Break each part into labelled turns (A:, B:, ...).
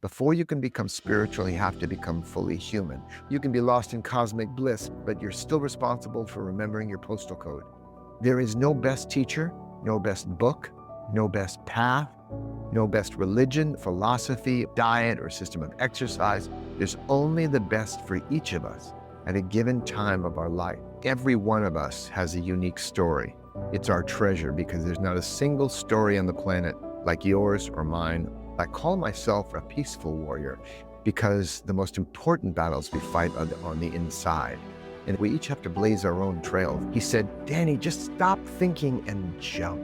A: Before you can become spiritual, you have to become fully human. You can be lost in cosmic bliss, but you're still responsible for remembering your postal code. There is no best teacher, no best book, no best path, no best religion, philosophy, diet, or system of exercise. There's only the best for each of us at a given time of our life. Every one of us has a unique story. It's our treasure because there's not a single story on the planet like yours or mine. I call myself a peaceful warrior because the most important battles we fight are on the inside. And we each have to blaze our own trail. He said, Danny, just stop thinking and jump.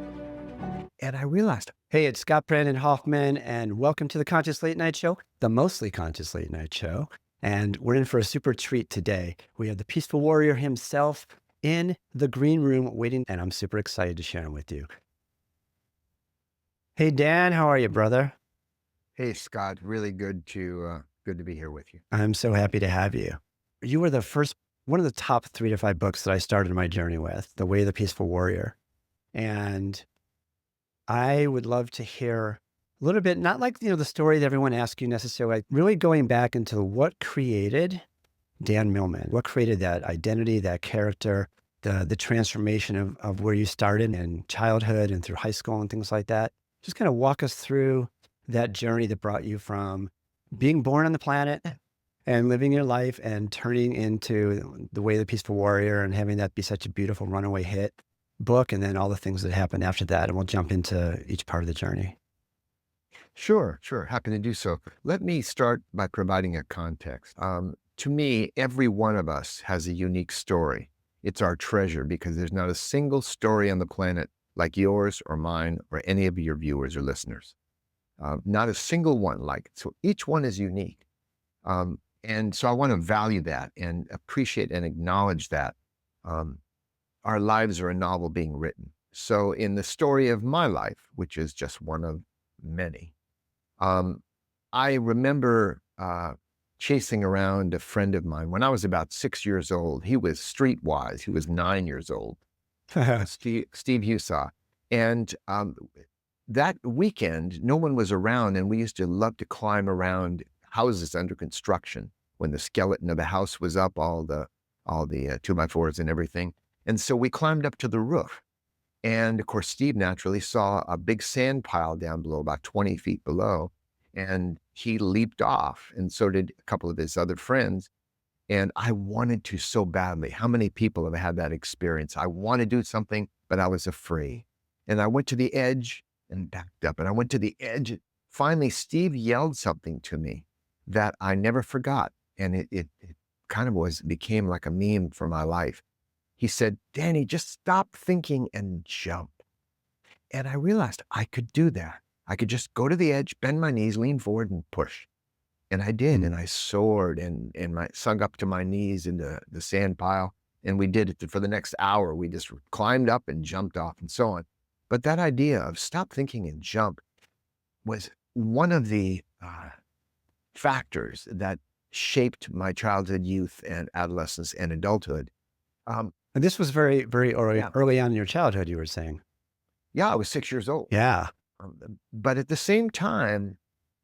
A: And I realized,
B: Hey, it's Scott Brandon Hoffman, and welcome to the Conscious Late Night Show, the mostly conscious late night show. And we're in for a super treat today. We have the peaceful warrior himself in the green room waiting, and I'm super excited to share him with you. Hey, Dan, how are you, brother?
A: hey, Scott, really good to be here with you.
B: I'm so happy to have you. You were one of the top 3 to 5 books that I started my journey with, The Way of the Peaceful Warrior. And I would love to hear a little bit, not like, the story that everyone asks you necessarily, like really going back into what created Dan Millman, what created that identity, that character, the transformation of where you started in childhood and through high school and things like that. Just kind of walk us through that journey that brought you from being born on the planet and living your life and turning into The Way of the Peaceful Warrior and having that be such a beautiful runaway hit book, and then all the things that happened after that. And we'll jump into each part of the journey.
A: Sure. Happy to do so. Let me start by providing a context. To me, every one of us has a unique story. It's our treasure because there's not a single story on the planet like yours or mine or any of your viewers or listeners. Not a single one like it. So each one is unique. And so I want to value that and appreciate and acknowledge that our lives are a novel being written. So in the story of my life, which is just one of many, I remember chasing around a friend of mine when I was about 6 years old. He was streetwise. He was 9 years old. Steve Husaw. And that weekend, no one was around, and we used to love to climb around houses under construction when the skeleton of the house was up, all the 2x4s and everything. And so we climbed up to the roof. And of course, Steve naturally saw a big sand pile down below, about 20 feet below, and he leaped off, and so did a couple of his other friends. And I wanted to so badly. How many people have had that experience? I want to do something, but I was afraid. And I went to the edge and backed up, and I went to the edge. Finally, Steve yelled something to me that I never forgot. And it kind of became like a meme for my life. He said, Danny, just stop thinking and jump. And I realized I could do that. I could just go to the edge, bend my knees, lean forward, and push. And I did, and I soared and sunk up to my knees in the sand pile. And we did it for the next hour. We just climbed up and jumped off and so on. But that idea of stop thinking and jump was one of the factors that shaped my childhood, youth, and adolescence and adulthood.
B: And this was very, very early on in your childhood, you were saying.
A: Yeah, I was 6 years old.
B: Yeah.
A: But at the same time,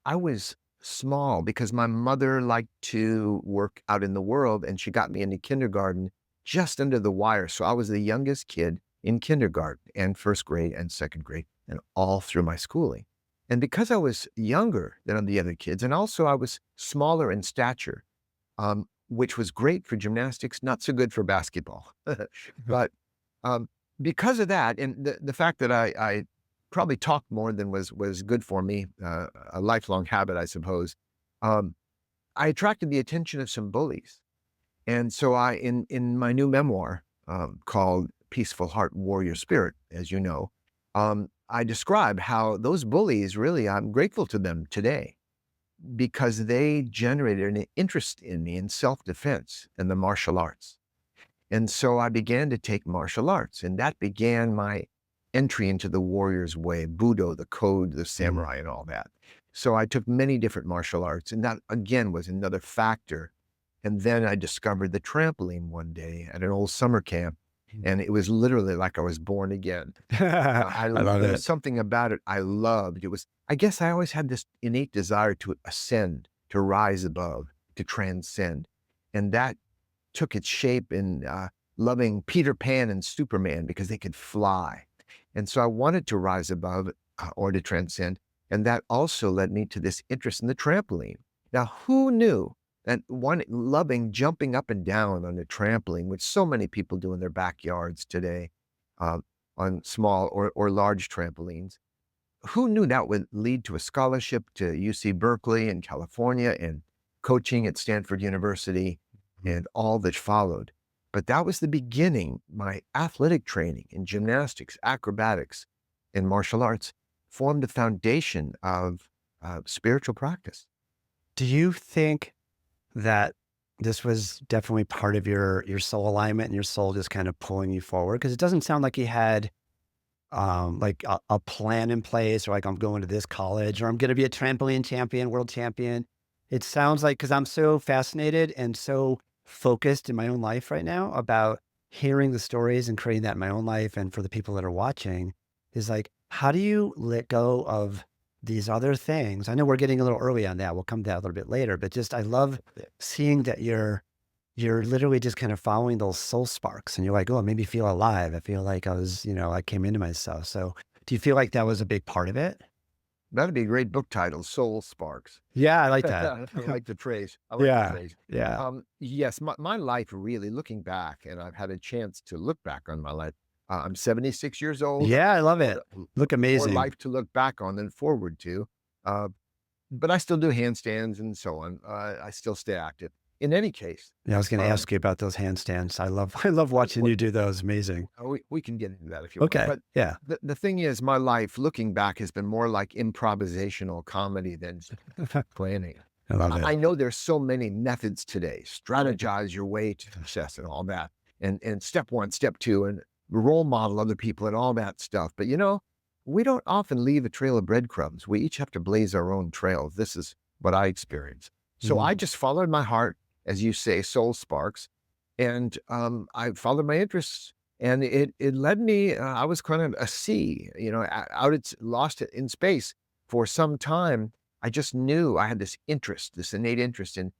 A: I was small because my mother liked to work out in the world, and she got me into kindergarten just under the wire. So I was the youngest kid in kindergarten and first grade and second grade and all through my schooling. And because I was younger than the other kids, and also I was smaller in stature, which was great for gymnastics, not so good for basketball. But because of that, and the fact that I probably talked more than was good for me, a lifelong habit, I suppose, I attracted the attention of some bullies. And so in my new memoir called Peaceful Heart, Warrior Spirit, as you know, I describe how those bullies, really, I'm grateful to them today because they generated an interest in me in self-defense and the martial arts. And so I began to take martial arts, and that began my entry into the warrior's way, Budo, the code, the samurai, and all that. So I took many different martial arts, and that, again, was another factor. And then I discovered the trampoline one day at an old summer camp, And it was literally like I was born again.
B: I love
A: There was
B: it.
A: something about it I loved. I guess I always had this innate desire to ascend, to rise above, to transcend. And that took its shape in loving Peter Pan and Superman because they could fly. And so I wanted to rise above or to transcend. And that also led me to this interest in the trampoline. Now, who knew that one loving jumping up and down on the trampoline, which so many people do in their backyards today, uh, on small or large trampolines, who knew that would lead to a scholarship to UC Berkeley in California and coaching at Stanford University
B: Mhm.
A: and all that followed? But that was the beginning. My athletic training in gymnastics, acrobatics, and martial arts formed the foundation of spiritual practice.
B: Do you think that this was definitely part of your soul alignment and your soul just kind of pulling you forward? Because it doesn't sound like you had like a plan in place, or like I'm going to this college, or I'm going to be a trampoline champion, world champion. It sounds like, because I'm so fascinated and so focused in my own life right now about hearing the stories and creating that in my own life and for the people that are watching, is like, how do you let go of these other things? I know we're getting a little early on that. We'll come to that a little bit later, but just I love seeing that you're literally just kind of following those soul sparks and you're like, oh, it made me feel alive. I feel like I was, I came into myself. So do you feel like that was a big part of it?
A: That'd be a great book title, Soul Sparks.
B: Yeah, I like that.
A: I like the phrase. I like the
B: Yeah.
A: phrase.
B: Yeah.
A: Yes, my life really looking back, and I've had a chance to look back on my life. I'm 76 years old.
B: Yeah. I love it. Look
A: More
B: amazing.
A: life to look back on than forward to. Uh, but I still do handstands and so on. I still stay active. In any case,
B: Yeah. I was going to
A: um,
B: ask you about those handstands. I love watching you do those. Amazing.
A: we can get into that if you want.
B: Okay.
A: But
B: Yeah.
A: the thing is, my life looking back has been more like improvisational comedy than planning.
B: I love it.
A: I know there's so many methods today. Strategize your way to success and all that. And step one, step two, and role model other people and all that stuff. But we don't often leave a trail of breadcrumbs. We each have to blaze our own trails. This is what I experienced. So I
B: Mhm.
A: just followed my heart, as you say, soul sparks, and I followed my interests. And it led me. I was kind of a sea, out it's lost it in space for some time. I just knew I had this interest, this innate interest in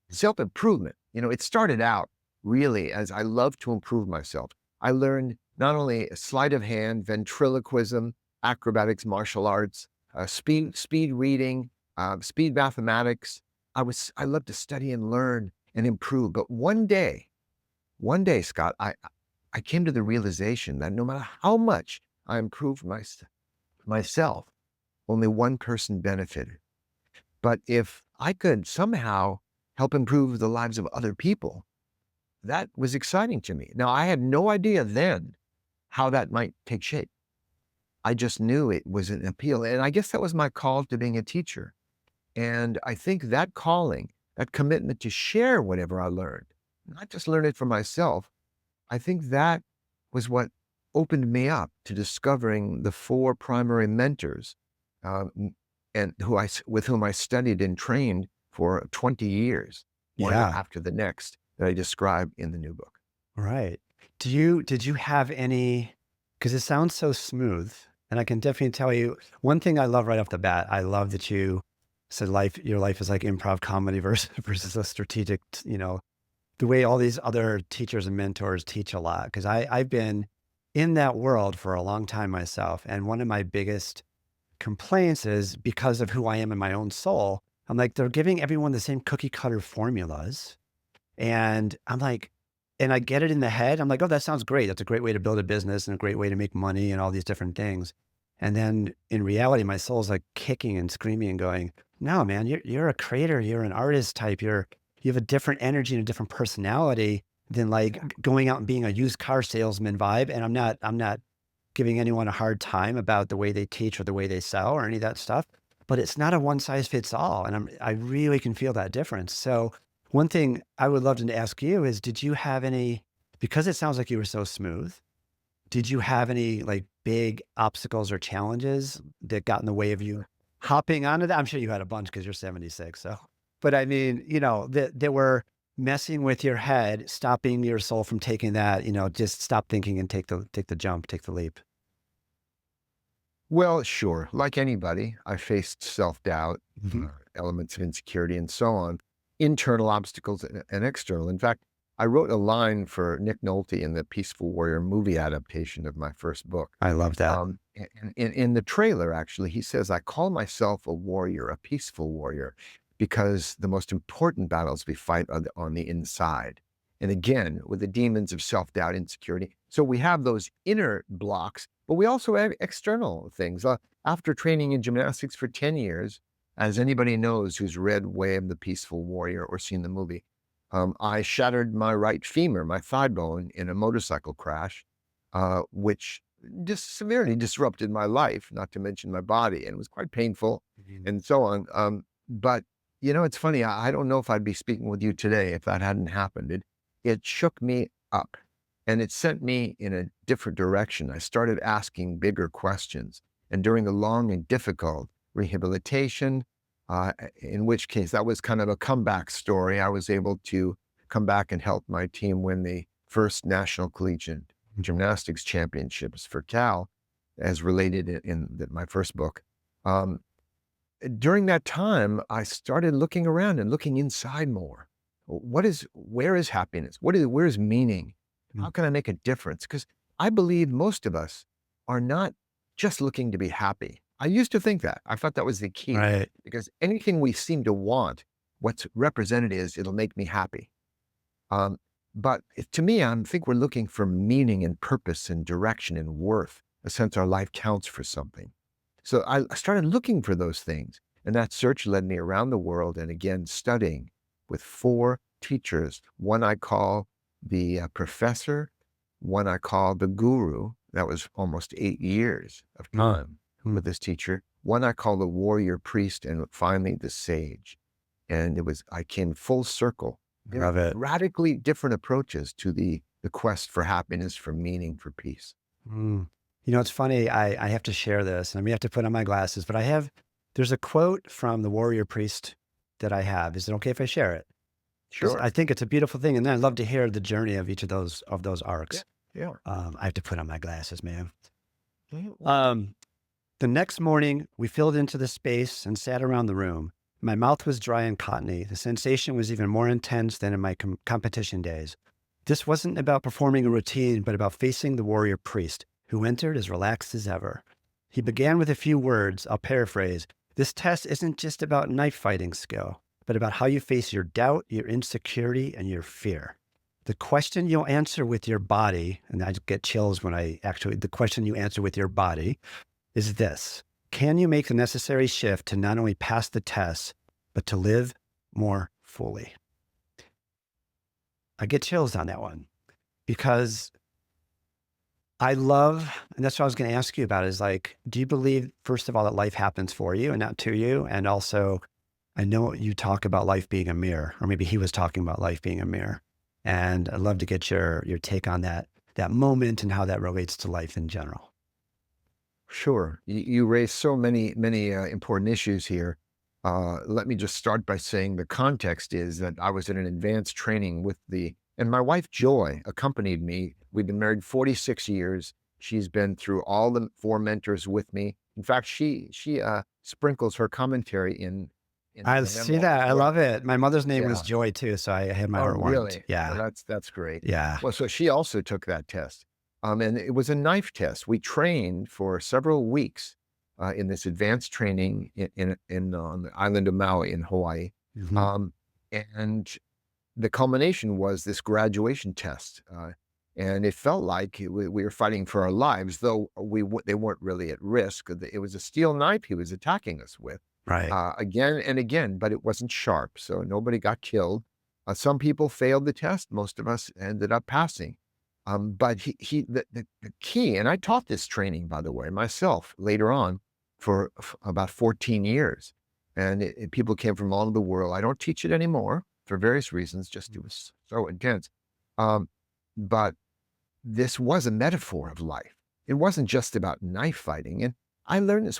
A: self-improvement. It started out really as I love to improve myself. I learned not only sleight of hand, ventriloquism, acrobatics, martial arts, speed reading, speed mathematics. I love to study and learn and improve. But one day, Scott, I came to the realization that no matter how much I improved myself, only one person benefited. But if I could somehow help improve the lives of other people, that was exciting to me. Now, I had no idea then how that might take shape. I just knew it was an appeal. And I guess that was my call to being a teacher. And I think that calling, that commitment to share whatever I learned, not just learn it for myself, I think that was what opened me up to discovering the four primary mentors um, and with whom I studied and trained for 20 years, one
B: Yeah.
A: after the next, that I describe in the new book.
B: Right. Did you have any, because it sounds so smooth, and I can definitely tell you one thing I love right off the bat. I love that you said your life is like improv comedy versus versus a strategic, the way all these other teachers and mentors teach a lot. Because I've been in that world for a long time myself. And one of my biggest complaints is because of who I am in my own soul, I'm like, they're giving everyone the same cookie cutter formulas. And I'm like, and I get it in the head. I'm like, oh, that sounds great. That's a great way to build a business and a great way to make money and all these different things. And then in reality, my soul's like kicking and screaming and going, no, man, you're a creator. You're an artist type. You have a different energy and a different personality than like going out and being a used car salesman vibe. And I'm not giving anyone a hard time about the way they teach or the way they sell or any of that stuff, but it's not a one size fits all. And I really can feel that difference. So one thing I would love to ask you is, did you have any, because it sounds like you were so smooth, did you have any like big obstacles or challenges that got in the way of you hopping onto that? I'm sure you had a bunch because you're 76. So, but I mean, that were messing with your head, stopping your soul from taking that, just stop thinking and take the jump, take the leap.
A: Well, sure. Like anybody, I faced self-doubt,
B: Mhm.
A: elements of insecurity, and so on, internal obstacles and external. In fact, I wrote a line for Nick Nolte in the Peaceful Warrior movie adaptation of my first book.
B: I love that.
A: In the trailer, actually, he says, I call myself a warrior, a peaceful warrior, because the most important battles we fight are on the inside. And again, with the demons of self-doubt, insecurity. So we have those inner blocks, but we also have external things. After training in gymnastics for 10 years, as anybody knows who's read Way of the Peaceful Warrior or seen the movie, I shattered my right femur, my thigh bone, in a motorcycle crash, which just severely disrupted my life, not to mention my body, and it was quite painful
B: Mhm.
A: and so on. But it's funny. I don't know if I'd be speaking with you today if that hadn't happened. It shook me up, and it sent me in a different direction. I started asking bigger questions, and during the long and difficult rehabilitation, in which case that was kind of a comeback story. I was able to come back and help my team win the first national collegiate gymnastics championships for Cal, as related my first book. Um, During that time, I started looking around and looking inside more. Where is happiness? Where's meaning? How
B: Mm.
A: can I make a difference? Because I believe most of us are not just looking to be happy. I used to think that. I thought that was the key,
B: Right.
A: because anything we seem to want, what's represented is it'll make me happy. Um, but to me, I think we're looking for meaning and purpose and direction and worth, a sense our life counts for something. So I started looking for those things. And that search led me around the world and again studying with four teachers. One I call the professor, one I call the guru. That was almost 8 years of
B: Mm.
A: time
B: Mm.
A: with this teacher. One I call the warrior priest, and finally the sage. And I came full circle. They're
B: Love it.
A: radically different approaches to the quest for happiness, for meaning, for peace.
B: Mm. It's funny. I have to share this, and I may have to put on my glasses, but there's a quote from the warrior priest that I have. Is it okay if I share it? Because I
A: Sure.
B: think it's a beautiful thing. And then I'd love to hear the journey of each of those
A: Yeah.
B: arcs.
A: Yeah.
B: I have to put on my glasses, man.
A: Yeah.
B: Um, the next morning, we filled into the space and sat around the room. My mouth was dry and cottony. The sensation was even more intense than in my competition days. This wasn't about performing a routine, but about facing the warrior priest, who entered as relaxed as ever. He began with a few words. I'll paraphrase. This test isn't just about knife fighting skill, but about how you face your doubt, your insecurity, and your fear. The question you'll answer with your body, and I get chills when the question you answer with your body is this: can you make the necessary shift to not only pass the test, but to live more fully? I get chills on that one because I love, and that's what I was going to ask you about is like, do you believe, first of all, that life happens for you and not to you? And also, I know you talk about life being a mirror, or maybe he was talking about life being a mirror. And I'd love to get your take on that moment and how that relates to life in general.
A: Sure. You raised so many important issues here. Let me just start by saying the context is that I was in an advanced training and my wife Joy accompanied me. We've been married 46 years. She's been through all the four mentors with me. In fact, she sprinkles her commentary in
B: I
A: the
B: see
A: memo
B: that.
A: as
B: I love
A: well.
B: it. My mother's name was
A: Yeah.
B: Joy too, so I had my
A: Oh,
B: heart warmed.
A: really? Well,
B: Yeah.
A: that's great.
B: Yeah.
A: Well, so she also took that test, and it was a knife test. We trained for several weeks in this advanced training on the island of Maui in Hawaii,
B: Mhm.
A: um, and the culmination was this graduation test, and it felt like we were fighting for our lives, though they weren't really at risk. It was a steel knife he was attacking us with
B: Right.
A: again and again, but it wasn't sharp, so nobody got killed. Some people failed the test. Most of us ended up passing. But the key, and I taught this training, by the way, myself later on for about 14 years. And people came from all over the world. I don't teach it anymore for various reasons, just it was so intense. Um, but this was a metaphor of life. It wasn't just about knife fighting. And I learned this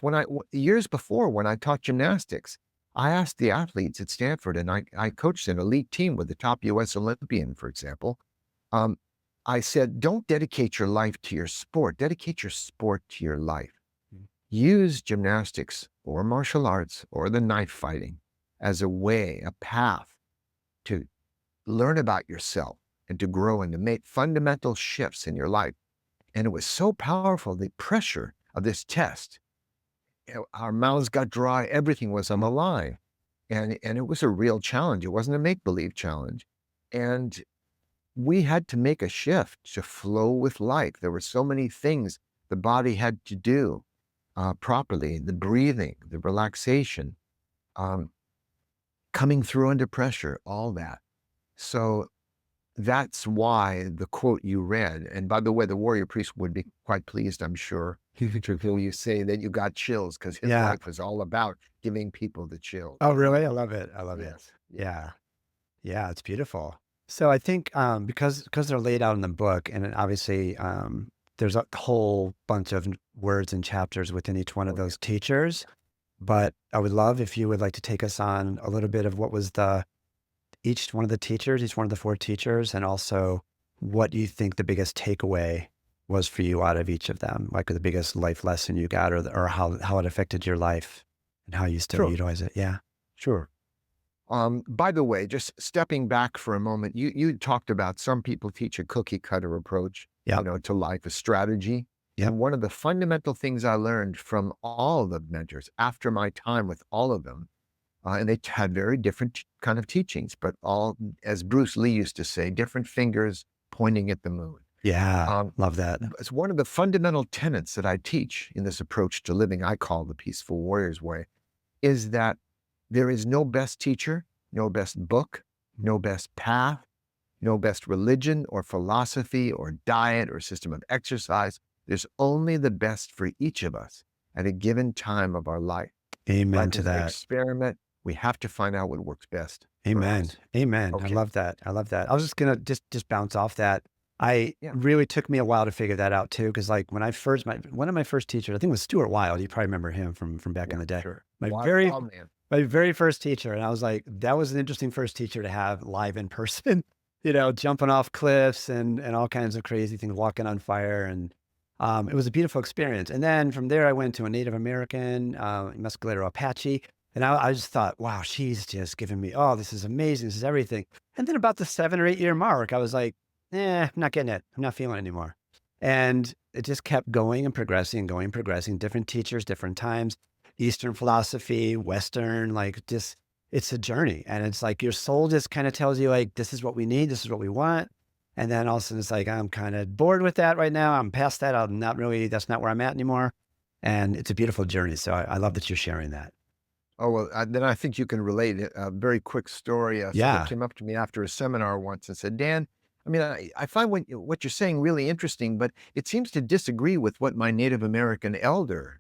A: years before when I taught gymnastics. I asked the athletes at Stanford, and I coached an elite team with the top US Olympian, for example. Um, I said, don't dedicate your life to your sport, dedicate your sport to your life.
B: Mm.
A: Use gymnastics or martial arts or the knife fighting as a way, a path to learn about yourself and to grow and to make fundamental shifts in your life. And it was so powerful, the pressure of this test. Our mouths got dry, everything was on the line. And it was a real challenge. It wasn't a make-believe challenge. And we had to make a shift to flow with life. There were so many things the body had to do properly, the breathing, the relaxation, um, coming through under pressure, all that. So that's why the quote you read, and by the way, the warrior priest would be quite pleased, I'm sure, to hear you say that you got chills because his
B: Yeah.
A: life was all about giving people the chills.
B: Oh, really? I love it. I love it.
A: Yes. Yeah.
B: Yeah. Yeah, it's beautiful. So I think because they're laid out in the book, and then obviously there's a whole bunch of words and chapters within each one of
A: Oh, yeah.
B: those teachers. But I would love if you would like to take us on a little bit of what was each one of the teachers, each one of the four teachers, and also what you think the biggest takeaway was for you out of each of them, like the biggest life lesson you got, or how it affected your life and how you still
A: Sure.
B: utilize it. Yeah.
A: Sure. By the way, just stepping back for a moment, you talked about some people teach a cookie cutter approach,
B: Yep.
A: to life, a strategy.
B: Yep.
A: And one of the fundamental things I learned from all the mentors after my time with all of them, and they had very different kind of teachings, but all, as Bruce Lee used to say, different fingers pointing at the moon.
B: Yeah.
A: Um,
B: Love that.
A: it's one of the fundamental tenets that I teach in this approach to living, I call the Peaceful Warrior's Way, is that there is no best teacher, no best book, no best path, no best religion or philosophy or diet or system of exercise. There's only the best for each of us at a given time of our life.
B: Amen
A: Life
B: to
A: is an
B: that.
A: experiment. We have to find out what works best for
B: Amen.
A: us.
B: Amen. I
A: Okay.
B: love that. I love that. I was just gonna just bounce off that. I
A: Yeah.
B: really took me a while to figure that out too, because like when I first one of my first teachers, I think it was Stuart Wilde. You probably remember him from back in
A: Yeah.
B: the day.
A: Sure.
B: My
A: Wild,
B: very
A: wild man.
B: my very first teacher, and I was like, that was an interesting first teacher to have live in person. Jumping off cliffs and all kinds of crazy things, walking on fire, and it was a beautiful experience. And then from there, I went to a Native American, Mescalero Apache, and I just thought, wow, she's just giving me, oh, this is amazing. This is everything. And then about the 7 or 8 year mark, I was like, I'm not getting it. I'm not feeling it anymore. And it just kept going and progressing, going and progressing. Different teachers, different times, Eastern philosophy, Western, like just, it's a journey. And it's like your soul just kind of tells you, like, this is what we need, this is what we want. And then all of a sudden it's like, I'm kind of bored with that right now. I'm past that. I'm not really, that's not where I'm at anymore. And it's a beautiful journey. So I love that you're sharing that.
A: Oh, well, then I think you can relate it. A very quick story. Someone
B: Yeah.
A: came up to me after a seminar once and said, Dan, I mean, I find what you're saying really interesting, but it seems to disagree with what my Native American elder,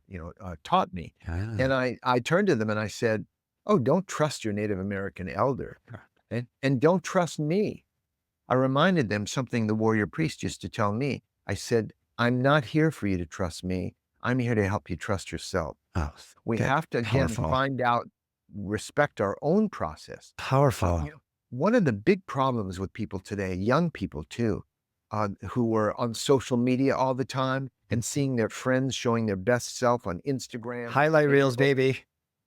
A: taught me.
B: Ah,
A: And I turned to them and I said, oh, don't trust your Native American elder and don't trust me. I reminded them something the warrior priest used to tell me. I said, I'm not here for you to trust me. I'm here to help you trust yourself.
B: oh,
A: We
B: that
A: have to, again,
B: powerful,
A: find out, respect our own process.
B: powerful.
A: One of the big problems with people today, young people too, who are on social media all the time and seeing their friends showing their best self on Instagram.
B: Highlight
A: and,
B: reels, baby.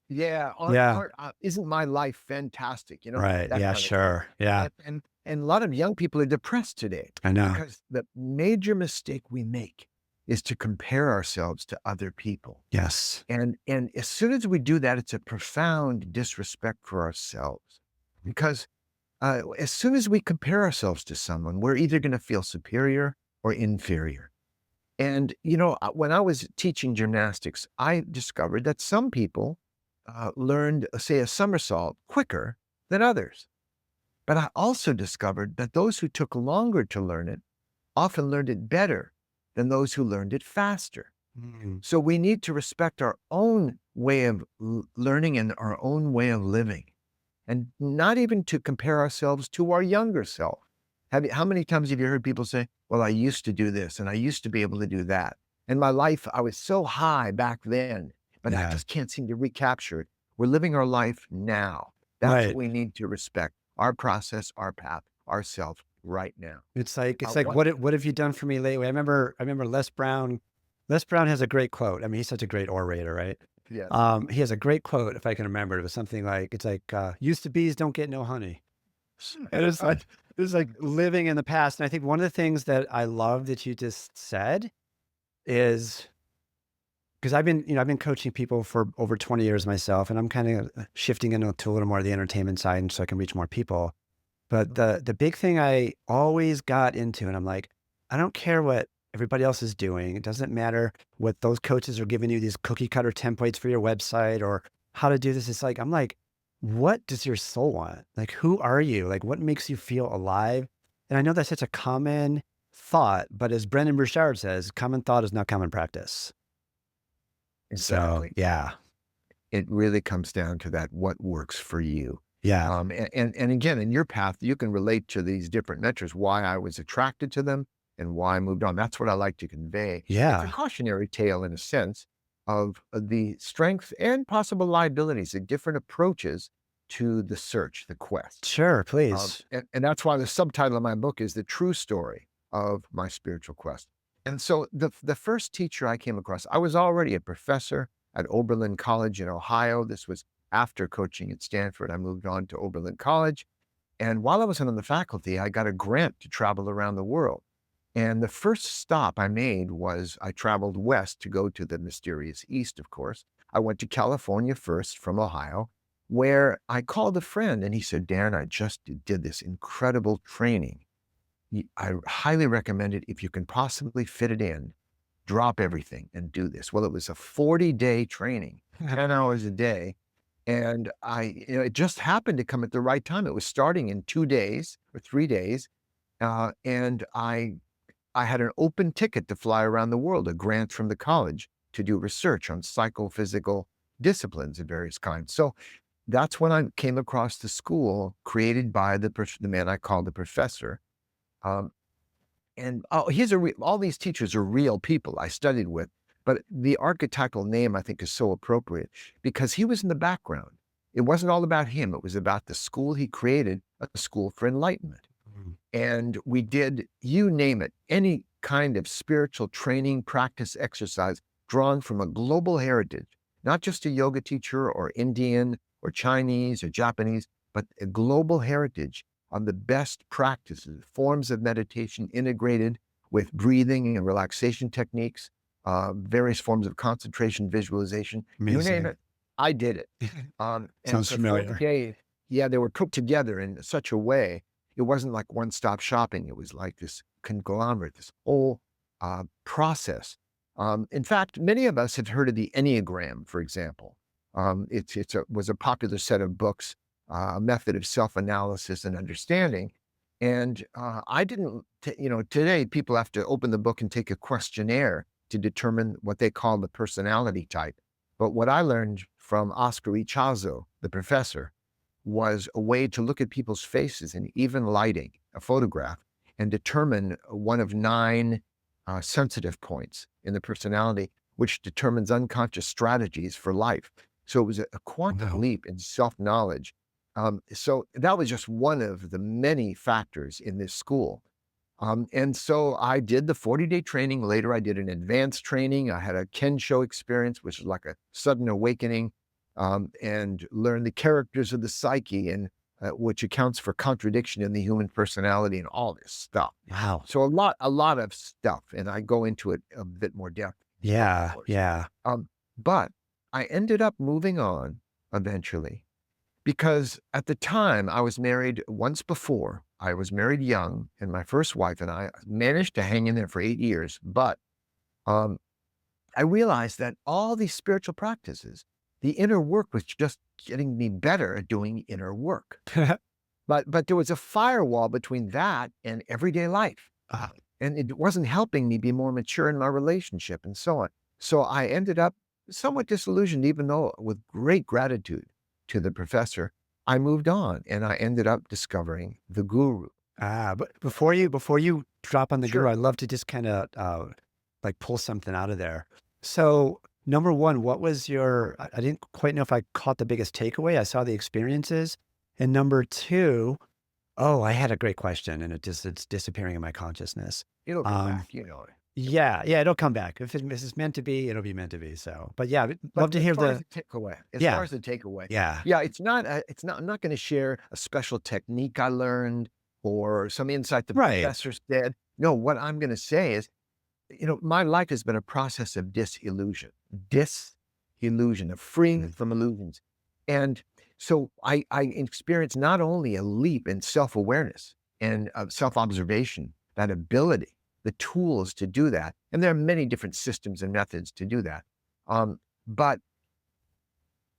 A: yeah,
B: Yeah.
A: isn't my life fantastic?
B: Right.
A: That
B: Yeah,
A: kind of thing.
B: sure. Yeah.
A: And a lot of young people are depressed today
B: I know.
A: because the major mistake we make is to compare ourselves to other people.
B: Yes.
A: And as soon as we do that, it's a profound disrespect for ourselves. Because as soon as we compare ourselves to someone, we're either going to feel superior or inferior. And, when I was teaching gymnastics, I discovered that some people learned, say, a somersault quicker than others. But I also discovered that those who took longer to learn it often learned it better than those who learned it faster.
B: Mm.
A: So we need to respect our own way of learning and our own way of living, and not even to compare ourselves to our younger self. How many times have you heard people say, well, I used to do this and I used to be able to do that. In my life, I was so high back then, but I
B: Yeah.
A: just can't seem to recapture it. We're living our life now. That's what
B: Right.
A: we need to respect. Our process, our path, ourself right now.
B: It's like,
A: What?
B: what have you done for me lately? I remember Les Brown. Les Brown has a great quote. I mean, he's such a great orator, right?
A: Yes.
B: He has a great quote, if I can remember. It was something like, it's like, used to bees don't get no honey. And it's like living in the past. And I think one of the things that I love that you just said is, because I've been coaching people for over 20 years myself, and I'm kind of shifting into to a little more of the entertainment side, and so I can reach more people. But the big thing I always got into, and I'm like, I don't care what everybody else is doing. It doesn't matter what those coaches are giving you, these cookie cutter templates for your website or how to do this. It's like, I'm like, what does your soul want? Like, who are you? Like, what makes you feel alive? And I know that's such a common thought, but as Brendan Burchard says, common thought is not common practice. So
A: Exactly.
B: yeah,
A: It really comes down to that, what works for you.
B: yeah,
A: And again, in your path, you can relate to these different metrics, why I was attracted to them and why I moved on. That's what I like to convey. It's a
B: yeah.
A: cautionary tale in a sense of the strength and possible liabilities of different approaches to the search, the quest.
B: Sure, please.
A: And that's why the subtitle of my book is The True Story of My Spiritual Quest. And so the first teacher I came across, I was already a professor at Oberlin College in Ohio. This was after coaching at Stanford. I moved on to Oberlin College. And while I was on the faculty, I got a grant to travel around the world. And the first stop I made was I traveled west to go to the mysterious East, of course. I went to California first from Ohio, where I called a friend and he said, Dan, I just did this incredible training. I highly recommend it if you can possibly fit it in. Drop everything and do this. Well, it was a 40-day training, 10 hours a day. And it just happened to come at the right time. It was starting in 2 days or 3 days. And I had an open ticket to fly around the world, a grant from the college to do research on psychophysical disciplines of various kinds. So that's when I came across the school created by the man I call the professor. Um, and all these teachers are real people I studied with, but the archetypal name I think is so appropriate because he was in the background. It wasn't all about him. It was about the school he created, a school for enlightenment.
B: Mm.
A: And we did, you name it, any kind of spiritual training, practice, exercise drawn from a global heritage, not just a yoga teacher or Indian or Chinese or Japanese, but a global heritage on the best practices, forms of meditation integrated with breathing and relaxation techniques, various forms of concentration, visualization, you name
B: Amazing.
A: it, I did it. And
B: Sounds
A: for 40
B: familiar.
A: days, yeah, they were put together in such a way. It wasn't like one-stop shopping. It was like this conglomerate, this whole process. In fact, many of us have heard of the Enneagram, for example. Was a popular set of books, a method of self-analysis and understanding. And I didn't, today people have to open the book and take a questionnaire to determine what they call the personality type. But what I learned from Oscar Ichazo, the professor, was a way to look at people's faces in even lighting, a photograph, and determine one of 9 sensitive points in the personality, which determines unconscious strategies for life. So it was a quantum
B: Wow.
A: leap in self-knowledge. So that was just one of the many factors in this school. And so I did the 40-day training. Later, I did an advanced training. I had a Kensho experience, which is like a sudden awakening, and learned the characters of the psyche, and which accounts for contradiction in the human personality and all this stuff.
B: Wow.
A: So a lot of stuff, and I go into it a bit more depth, of
B: Yeah,
A: course.
B: yeah.
A: But I ended up moving on eventually because at the time I was married once before. I was married young, and my first wife and I managed to hang in there for 8 years. But um, I realized that all these spiritual practices, the inner work was just getting me better at doing inner work. But there was a firewall between that and everyday life.
B: Ah,
A: And it wasn't helping me be more mature in my relationship and so on. So I ended up somewhat disillusioned, even though with great gratitude to the professor, I moved on and I ended up discovering the guru.
B: but before you drop on the guru,
A: Sure.
B: I'd love to just kind of like pull something out of there. So number one, what was your, I didn't quite know if I caught the biggest takeaway. I saw the experiences. And number two, oh, I had a great question and it's disappearing in my consciousness.
A: It'll come
B: Um,
A: back, you know it. It will.
B: yeah, it'll come back. If it's meant to be, it'll be meant to be. So, but yeah,
A: But
B: love to
A: as
B: hear
A: far as
B: the,
A: the takeaway,
B: yeah, yeah,
A: yeah, it's not, I'm not gonna share a special technique I learned or some insight the
B: right.
A: professor said. No, what I'm gonna say is, my life has been a process of disillusion, of freeing
B: Mm.
A: from illusions. And so I experienced not only a leap in self-awareness and self-observation, that ability, the tools to do that. And there are many different systems and methods to do that. Um, but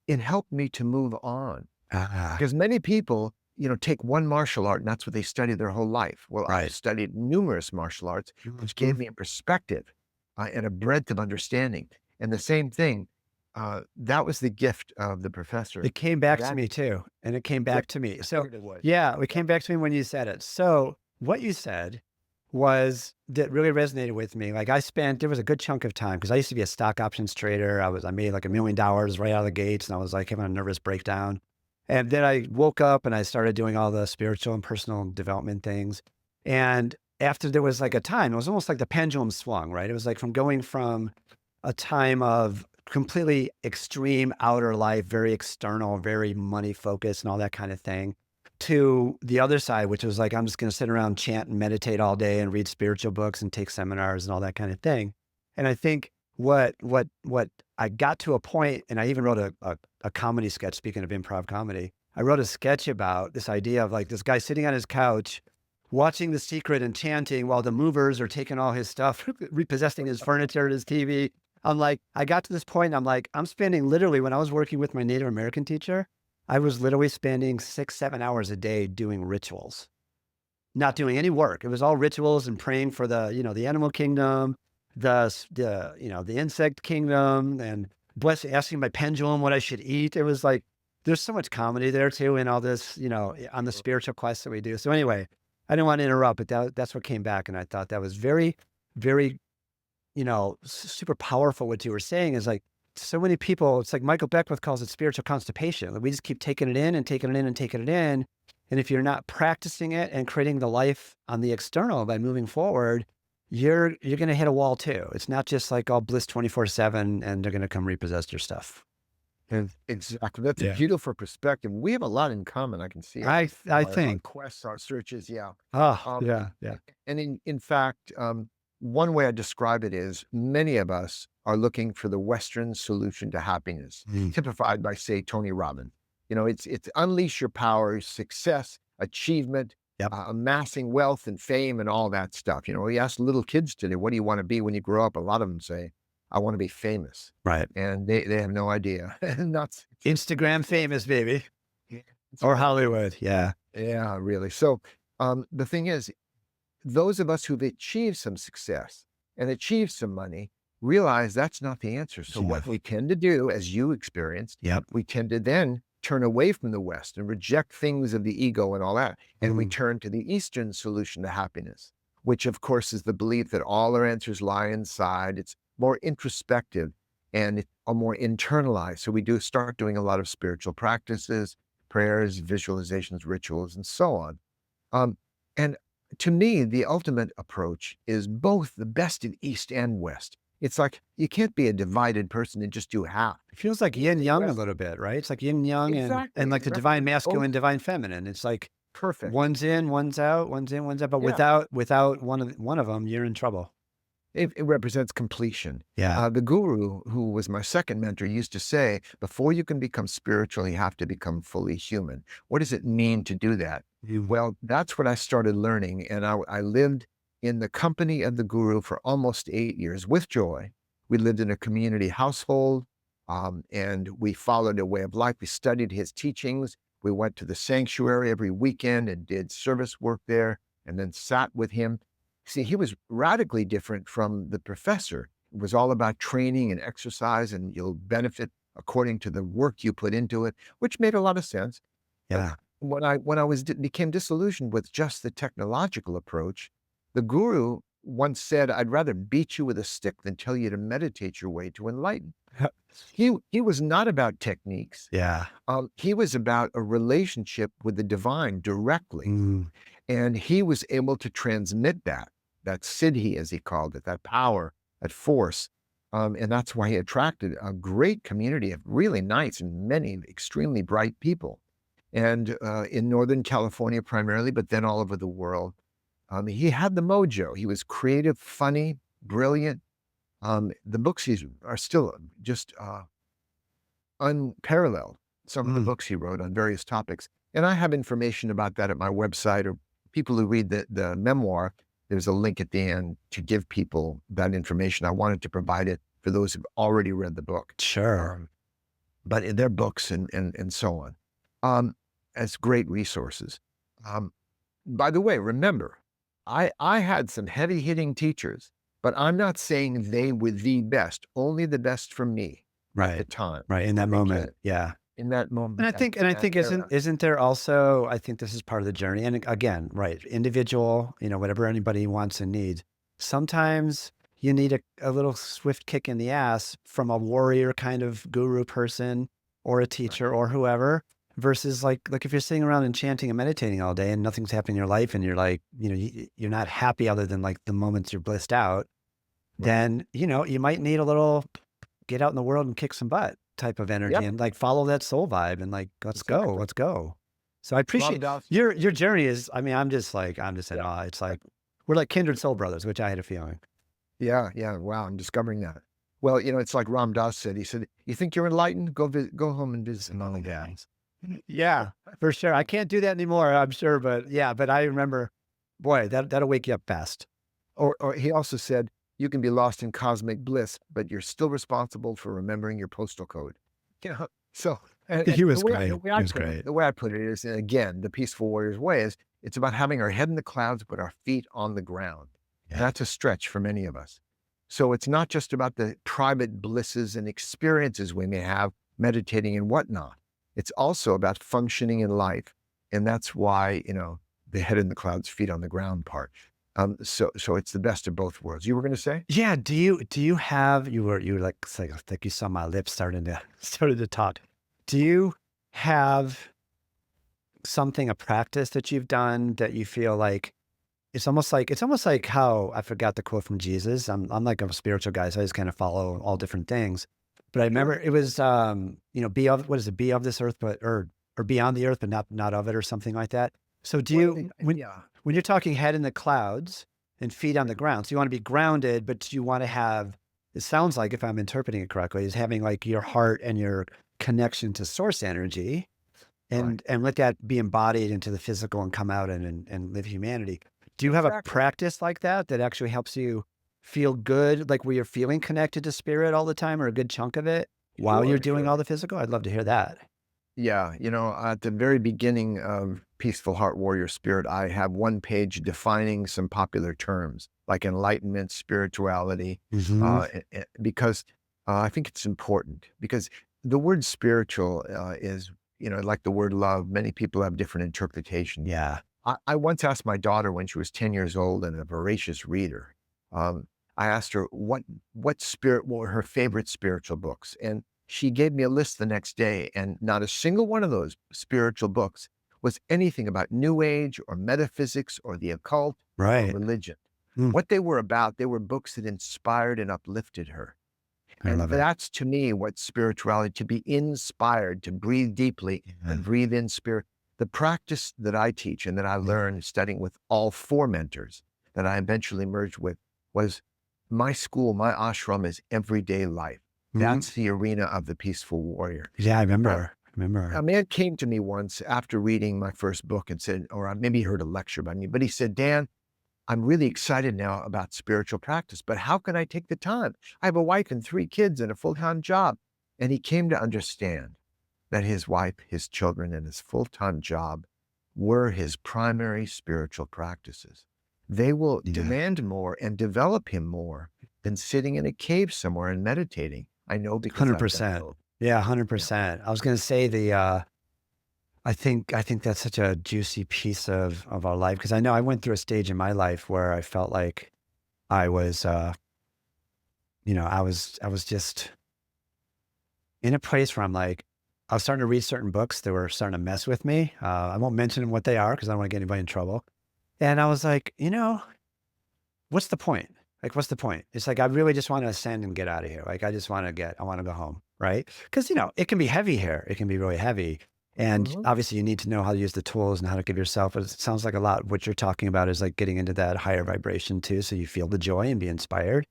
A: it helped me to move on
B: Ah,
A: because many people, take one martial art and that's what they study their whole life. Well, I've
B: right.
A: studied numerous martial arts, which
B: Mhm.
A: gave me a perspective and a breadth of understanding. And the same thing, that was the gift of the professor.
B: It came back to
A: That
B: me too, and it came
A: Good.
B: back to me.
A: I
B: So,
A: figured it would.
B: yeah, it
A: Yeah.
B: came back to me when you said it. So, what you said was that really resonated with me. Like there was a good chunk of time because I used to be a stock options trader. I made like $1 million right out of the gates, and I was like having a nervous breakdown. And then I woke up and I started doing all the spiritual and personal development things. And after there was like a time, it was almost like the pendulum swung, right? It was like from a time of completely extreme outer life, very external, very money focused and all that kind of thing, to the other side, which was like, I'm just going to sit around, chant and meditate all day and read spiritual books and take seminars and all that kind of thing. And I think what I got to a point, and I even wrote a comedy sketch, speaking of improv comedy, I wrote a sketch about this idea of like this guy sitting on his couch, watching The Secret and chanting while the movers are taking all his stuff, repossessing his furniture, his TV. I'm like, I got to this point, and I'm like, I'm spending literally, when I was working with my Native American teacher, I was literally spending 6, 7 hours a day doing rituals, not doing any work. It was all rituals and praying for the animal kingdom, the insect kingdom, and asking my pendulum what I should eat. It was like, there's so much comedy there too, in all this, on the spiritual quest that we do. So anyway, I didn't want to interrupt, but that's what came back. And I thought that was very, very, super powerful. What you were saying is like, so many people, it's like Michael Beckwith calls it spiritual constipation. Like we just keep taking it in and taking it in and taking it in. And if you're not practicing it and creating the life on the external by moving forward, you're going to hit a wall too. It's not just like all bliss 24/7 and they're going to come repossess your stuff.
A: And exactly. That's a
B: Yeah.
A: beautiful perspective. We have a lot in common. I can see it.
B: I
A: Our
B: think.
A: quests, our searches. Yeah.
B: Oh,
A: Um,
B: yeah, yeah.
A: and in fact, one way I describe it is many of us are looking for the Western solution to happiness,
B: Mm.
A: typified by, say, Tony Robbins. It's unleash your power, success, achievement,
B: Yep.
A: amassing wealth and fame and all that stuff. We ask little kids today, what do you want to be when you grow up? A lot of them say, I want to be famous.
B: Right.
A: And they have no idea. And that's
B: Instagram famous, baby.
A: yeah, it's
B: Or
A: right.
B: Hollywood. Yeah.
A: Yeah, really. So the thing is, those of us who've achieved some success and achieved some money realize that's not the answer. So
B: Yeah.
A: what we tend to do, as you experienced,
B: Yep.
A: we tend to then turn away from the West and reject things of the ego and all that. And we
B: Mm.
A: turn to the Eastern solution to happiness, which of course is the belief that all our answers lie inside. It's more introspective and it's more internalized. So we do start doing a lot of spiritual practices, prayers, visualizations, rituals, and so on. Um, and to me, the ultimate approach is both the best in East and West. It's like you can't be a divided person and just do half.
B: It feels like
A: Either
B: yin
A: the
B: yang a
A: West,
B: little bit, right? It's like yin yang and
A: exactly.
B: like
A: It
B: the divine
A: represents both
B: masculine, divine feminine. It's like
A: perfect.
B: one's in, one's out, one's in, one's out. But
A: Yeah.
B: without one of them, you're in trouble.
A: It represents completion.
B: Yeah.
A: The guru, who was my second mentor, used to say, before you can become spiritual, you have to become fully human. What does it mean to do that?
B: You
A: Well, that's what I started learning. And I lived in the company of the guru for almost 8 years with joy. We lived in a community household and we followed a way of life. We studied his teachings. We went to the sanctuary every weekend and did service work there and then sat with him. See, he was radically different from the professor. It was all about training and exercise, and you'll benefit according to the work you put into it, which made a lot of sense. But
B: yeah.
A: when I became disillusioned with just the technological approach, the guru once said, "I'd rather beat you with a stick than tell you to meditate your way to enlighten." He was not about techniques.
B: Yeah.
A: He was about a relationship with the divine directly.
B: Mm,
A: And he was able to transmit that siddhi, as he called it, that power, that force. And that's why he attracted a great community of really nice and many extremely bright people. And in Northern California primarily, but then all over the world. He had the mojo. He was creative, funny, brilliant. The books are still just unparalleled. Some of the
B: mm.
A: books he wrote on various topics. And I have information about that at my website, or people who read the memoir. There's a link at the end to give people that information. I wanted to provide it for those who've already read the book.
B: Sure.
A: But in their books and so on, as great resources. By the way, remember, I had some heavy hitting teachers, but I'm not saying they were the best, only the best for me at the
B: Right.
A: time.
B: Right. In that
A: Because
B: moment. Yeah.
A: in that
B: And
A: moment,
B: I think, and
A: in
B: I
A: that
B: think
A: era.
B: isn't there also, I think this is part of the journey. And again, right. Individual, whatever anybody wants and needs. Sometimes you need a little swift kick in the ass from a warrior kind of guru person or a
A: Right.
B: teacher or whoever versus like if you're sitting around and chanting and meditating all day and nothing's happening in your life and you're like, you're not happy other than like the moments you're blissed out,
A: Right.
B: then, you might need a little get out in the world and kick some butt type of energy
A: Yep,
B: and like follow that soul vibe and like, let's go,
A: exactly.
B: let's go. So I
A: Ram
B: appreciate
A: Dass.
B: your journey is, I mean, I'm just in
A: Yeah.
B: awe. It's like, we're like kindred soul brothers, which I had a feeling.
A: Yeah, yeah. Wow, I'm discovering that. Well, it's like Ram Dass said. He said, "You think you're enlightened? Go home and visit some mom and dads."
B: Yeah, for sure. I can't do that anymore, I'm sure. But yeah, but I remember, boy, that'll wake you up fast.
A: Or he also said, "You can be lost in cosmic bliss, but you're still responsible for remembering your postal code." So, and
B: He
A: the
B: was
A: way
B: great. He was great.
A: the way I put it is, and again, the peaceful warrior's way is, it's about having our head in the clouds, but our feet on the ground.
B: Yeah.
A: That's a stretch for many of us. So it's not just about the private blisses and experiences we may have meditating and whatnot. It's also about functioning in life. And that's why, the head in the clouds, feet on the ground part. So it's the best of both worlds. You were going to say?
B: Yeah. Do you have, you were like, it's like you saw my lips started to talk. Do you have something, a practice that you've done that you feel like it's almost like how I forgot the quote from Jesus. I'm like a spiritual guy, so I just kind of follow all different things. But I remember
A: Sure.
B: it was be of what is it, be of this earth, but or beyond the earth, but not of it, or something like that. So do
A: Well,
B: you
A: yeah.
B: when you're talking head in the clouds and feet on the ground, so you want to be grounded, but you want to have, it sounds like, if I'm interpreting it correctly, is having like your heart and your connection to source energy
A: Right.
B: and let that be embodied into the physical and come out and live humanity. Do you have a
A: Exactly.
B: practice like that that actually helps you feel good, like where you're feeling connected to spirit all the time or a good chunk of it while you're
A: Sure,
B: doing
A: sure.
B: all the physical? I'd love to hear that.
A: Yeah, at the very beginning of Peaceful Heart Warrior Spirit, I have one page defining some popular terms like enlightenment, spirituality,
B: Hmm.
A: because I think it's important, because the word spiritual is, like the word love. Many people have different interpretations.
B: Yeah.
A: I once asked my daughter when she was 10 years old and a voracious reader. I asked her what were her favorite spiritual books, and she gave me a list the next day, and not a single one of those spiritual books was anything about New Age or metaphysics or the occult or
B: Right.
A: religion.
B: Mm,
A: What they were about, they were books that inspired and uplifted her.
B: I
A: And
B: love it.
A: that's to me what spirituality, to be inspired, to breathe deeply
B: Yeah.
A: and breathe in spirit. The practice that I teach and that I
B: Yeah.
A: learned studying with all four mentors that I eventually merged with was my school, my ashram is everyday life.
B: Mhm.
A: That's the arena of the peaceful warrior.
B: Yeah, I
A: Uh,
B: remember. I remember.
A: a man came to me once after reading my first book and said, or maybe he heard a lecture by me, but he said, "Dan, I'm really excited now about spiritual practice, but how can I take the time? I have a wife and three kids and a full-time job." And he came to understand that his wife, his children, and his full-time job were his primary spiritual practices. They will
B: Yeah.
A: demand more and develop him more than sitting in a cave somewhere and meditating. I know because I've done
B: 100%.
A: both.
B: Yeah,
A: Yeah.
B: 100%. I was going to say I think that's such a juicy piece of our life because I know I went through a stage in my life where I felt like I was, I was just in a place where I'm like, I was starting to read certain books that were starting to mess with me. I won't mention what they are because I don't want to get anybody in trouble. And I was like, what's the point? Like, what's the point? It's like, I really just want to ascend and get out of here. Like, I want to go home. Right. Cause it can be heavy here. It can be really heavy. And
A: Mhm.
B: obviously you need to know how to use the tools and how to give yourself, it sounds like a lot what you're talking about is like getting into that higher vibration too. So you feel the joy and be inspired.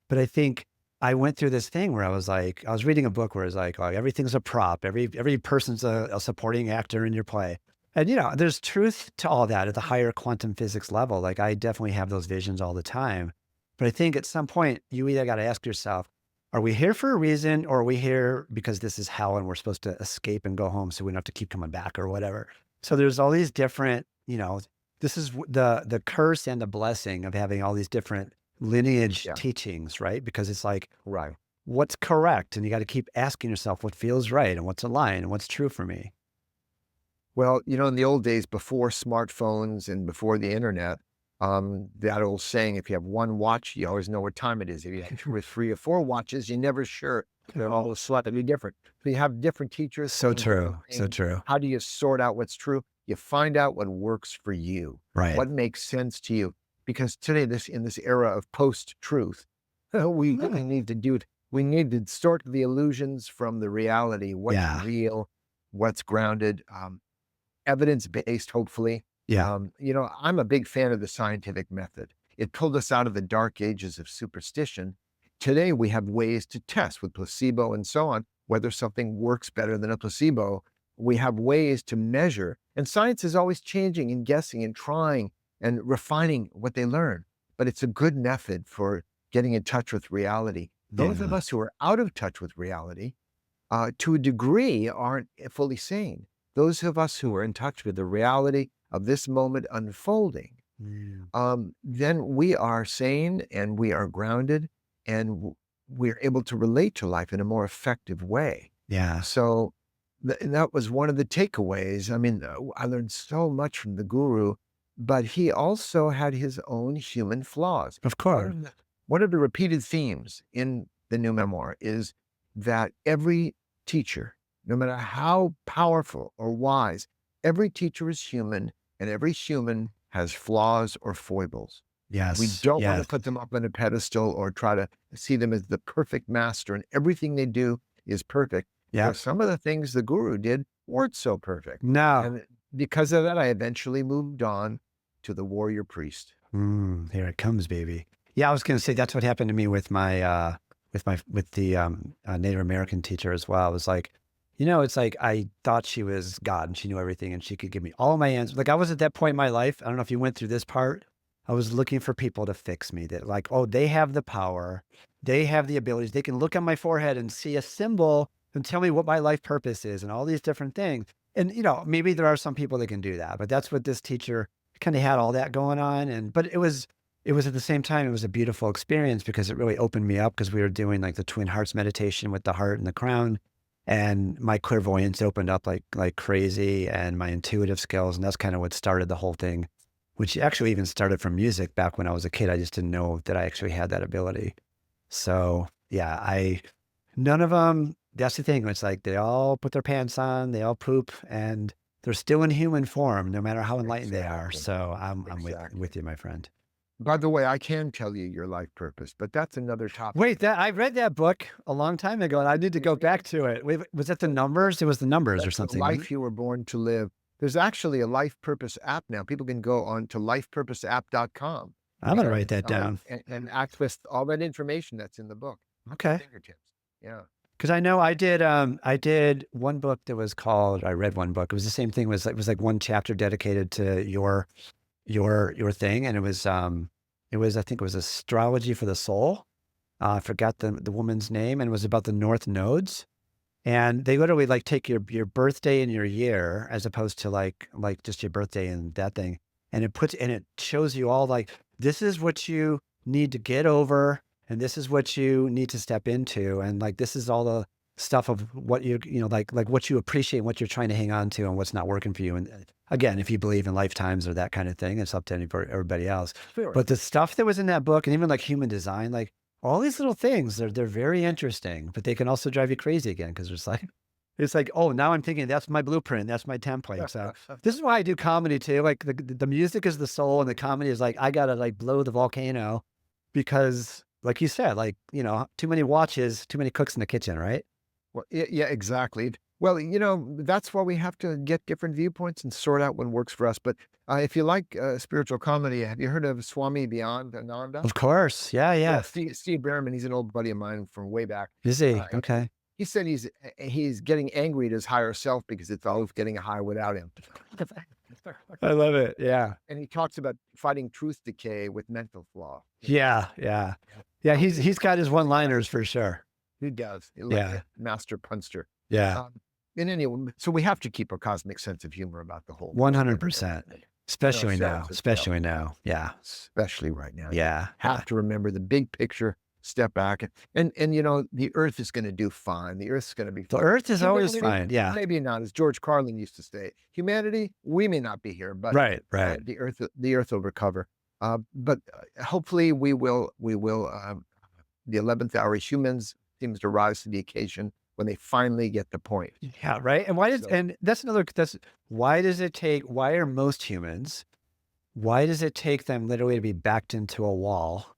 B: But I think I went through this thing where I was reading a book where it's like, oh, everything's a prop. Every person's a supporting actor in your play. And there's truth to all that at the higher quantum physics level. Like I definitely have those visions all the time. But I think at some point you either got to ask yourself, are we here for a reason or are we here because this is hell and we're supposed to escape and go home so we don't have to keep coming back or whatever? So there's all these different, this is the curse and the blessing of having all these different lineage
A: Yeah.
B: teachings, right? Because it's like,
A: Right.
B: what's correct? And you got to keep asking yourself what feels right and what's aligned and what's true for me.
A: Well, in the old days before smartphones and before the internet, that old saying, if you have one watch, you always know what time it is. If you have two or three or four watches, you're never sure. They're all slightly different. So you have different teachers
B: So
A: saying different
B: true. So
A: things.
B: true.
A: How do you sort out what's true? You find out what works for you,
B: Right.
A: what makes sense to you. Because today, in this era of post-truth, we really need to do it. We need to sort the illusions from the reality. What's
B: Yeah.
A: real? What's grounded? Evidence-based, hopefully.
B: Yeah.
A: I'm a big fan of the scientific method. It pulled us out of the dark ages of superstition. Today, we have ways to test with placebo and so on, whether something works better than a placebo. We have ways to measure, and science is always changing and guessing and trying and refining what they learn. But it's a good method for getting in touch with reality. Those of
B: Yeah.
A: us who are out of touch with reality to a degree, aren't fully sane. Those of us who are in touch with the reality of this moment unfolding,
B: Mm.
A: then we are sane and we are grounded and we're able to relate to life in a more effective way.
B: Yeah.
A: So and that was one of the takeaways. I mean, I learned so much from the guru, but he also had his own human flaws.
B: Of
A: One
B: course.
A: of the, one of the repeated themes in the new memoir is that every teacher, no matter how powerful or wise, every teacher is human and every human has flaws or foibles. We
B: Yes.
A: don't want to
B: Yes.
A: put them up on a pedestal or try to see them as the perfect master and everything they do is perfect.
B: Yeah.
A: Some of the things the guru did weren't so perfect.
B: No.
A: And because of that, I eventually moved on to the warrior priest.
B: Here it comes, baby. Yeah, I was going to say that's what happened to me with with the Native American teacher as well. It was like, it's like I thought she was God and she knew everything and she could give me all my answers. Like I was at that point in my life. I don't know if you went through this part. I was looking for people to fix me that like, oh, they have the power, they have the abilities. They can look on my forehead and see a symbol and tell me what my life purpose is and all these different things. And maybe there are some people that can do that, but that's what this teacher kind of had all that going on. But it was at the same time, it was a beautiful experience because it really opened me up because we were doing like the twin hearts meditation with the heart and the crown. And my clairvoyance opened up like crazy and my intuitive skills. And that's kind of what started the whole thing, which actually even started from music back when I was a kid. I just didn't know that I actually had that ability. So yeah, none of them, that's the thing. It's like they all put their pants on, they all poop, and they're still in human form, no matter how enlightened they are.
A: Exactly.
B: So I'm with
A: Exactly.
B: you, my friend.
A: By the way, I can tell you your life purpose, but that's another topic.
B: Wait, that I read that book a long time ago, and I need to go back to it. Wait, was that the numbers? It was the numbers or
A: That's the
B: something, wasn't
A: life
B: it?
A: you were born to live. There's actually a life purpose app now. People can go on to lifepurposeapp.com
B: I'm gonna write
A: and,
B: that down.
A: and access all that information that's in the book at their
B: Okay.
A: fingertips. Yeah.
B: Because I know I did one book that was called, I read one book. It was the same thing. It was like one chapter dedicated to your thing. And I think it was astrology for the soul. I forgot the woman's name and it was about the North nodes. And they literally like take your birthday and your year as opposed to like just your birthday and that thing. And it shows you all like, this is what you need to get over and this is what you need to step into. And like, this is all stuff of what like what you appreciate, what you're trying to hang on to, and what's not working for you. And again, if you believe in lifetimes or that kind of thing, it's up to everybody else.
A: Sure.
B: But the stuff that was in that book, and even like human design, like all these little things, they're very interesting, but they can also drive you crazy again because it's like, oh, now I'm thinking that's my blueprint, that's my template. So this is why I do comedy too. Like the music is the soul, and the comedy is like I gotta like blow the volcano because, like you said, like too many watches, too many cooks in the kitchen, right?
A: Well, yeah, exactly. Well, that's why we have to get different viewpoints and sort out what works for us. But if you like spiritual comedy, have you heard of Swami Beyond Ananda?
B: Of course, yeah,
A: Yeah,
B: yeah.
A: Steve Behrman, he's an old buddy of mine from way back.
B: Is he
A: And
B: okay?
A: he said he's getting angry at his higher self because it's always getting high without him.
B: I love it. Yeah,
A: And he talks about fighting truth decay with mental flaw.
B: yeah, yeah, yeah. He's got his one-liners for sure.
A: He does, like
B: Yeah,
A: a master punster.
B: yeah,
A: Um, and anyway, so we have to keep a cosmic sense of humor about the whole
B: one
A: world
B: hundred
A: and
B: percent.
A: ourselves
B: Especially now.
A: as well.
B: Especially now. Yeah,
A: Especially right now.
B: yeah, yeah.
A: Have to remember the big picture, step back, and the Earth is going to do fine. The Earth's going to be
B: The
A: fine.
B: Earth is always
A: Humanity,
B: fine. Yeah,
A: maybe not, as George Carlin used to say. Humanity, we may not be here, but
B: right, right.
A: the Earth will recover. But hopefully, we will. The 11th hour, humans seems to rise to the occasion when they finally get the point.
B: Yeah, right. And
A: So
B: that's why does it take? Why are most humans? Why does it take them literally to be backed into a wall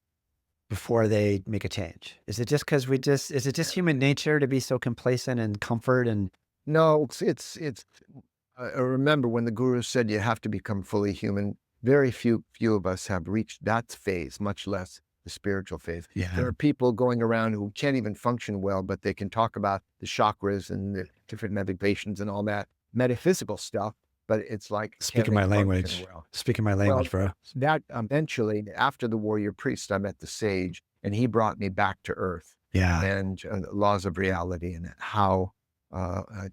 B: before they make a change? Is it just because is it just human nature to be so complacent and comfort and
A: no, it's. Remember when the guru said you have to become fully human. Very few of us have reached that phase, much less the spiritual phase.
B: yeah,
A: There are people going around who can't even function well, but they can talk about the chakras and the different meditations and all that metaphysical stuff. But it's like, can
B: speaking
A: they
B: my
A: function
B: language,
A: well?
B: speaking my
A: Well,
B: language, bro.
A: that eventually, after the warrior priest, I met the sage, and he brought me back to earth
B: Yeah,
A: and laws of reality and how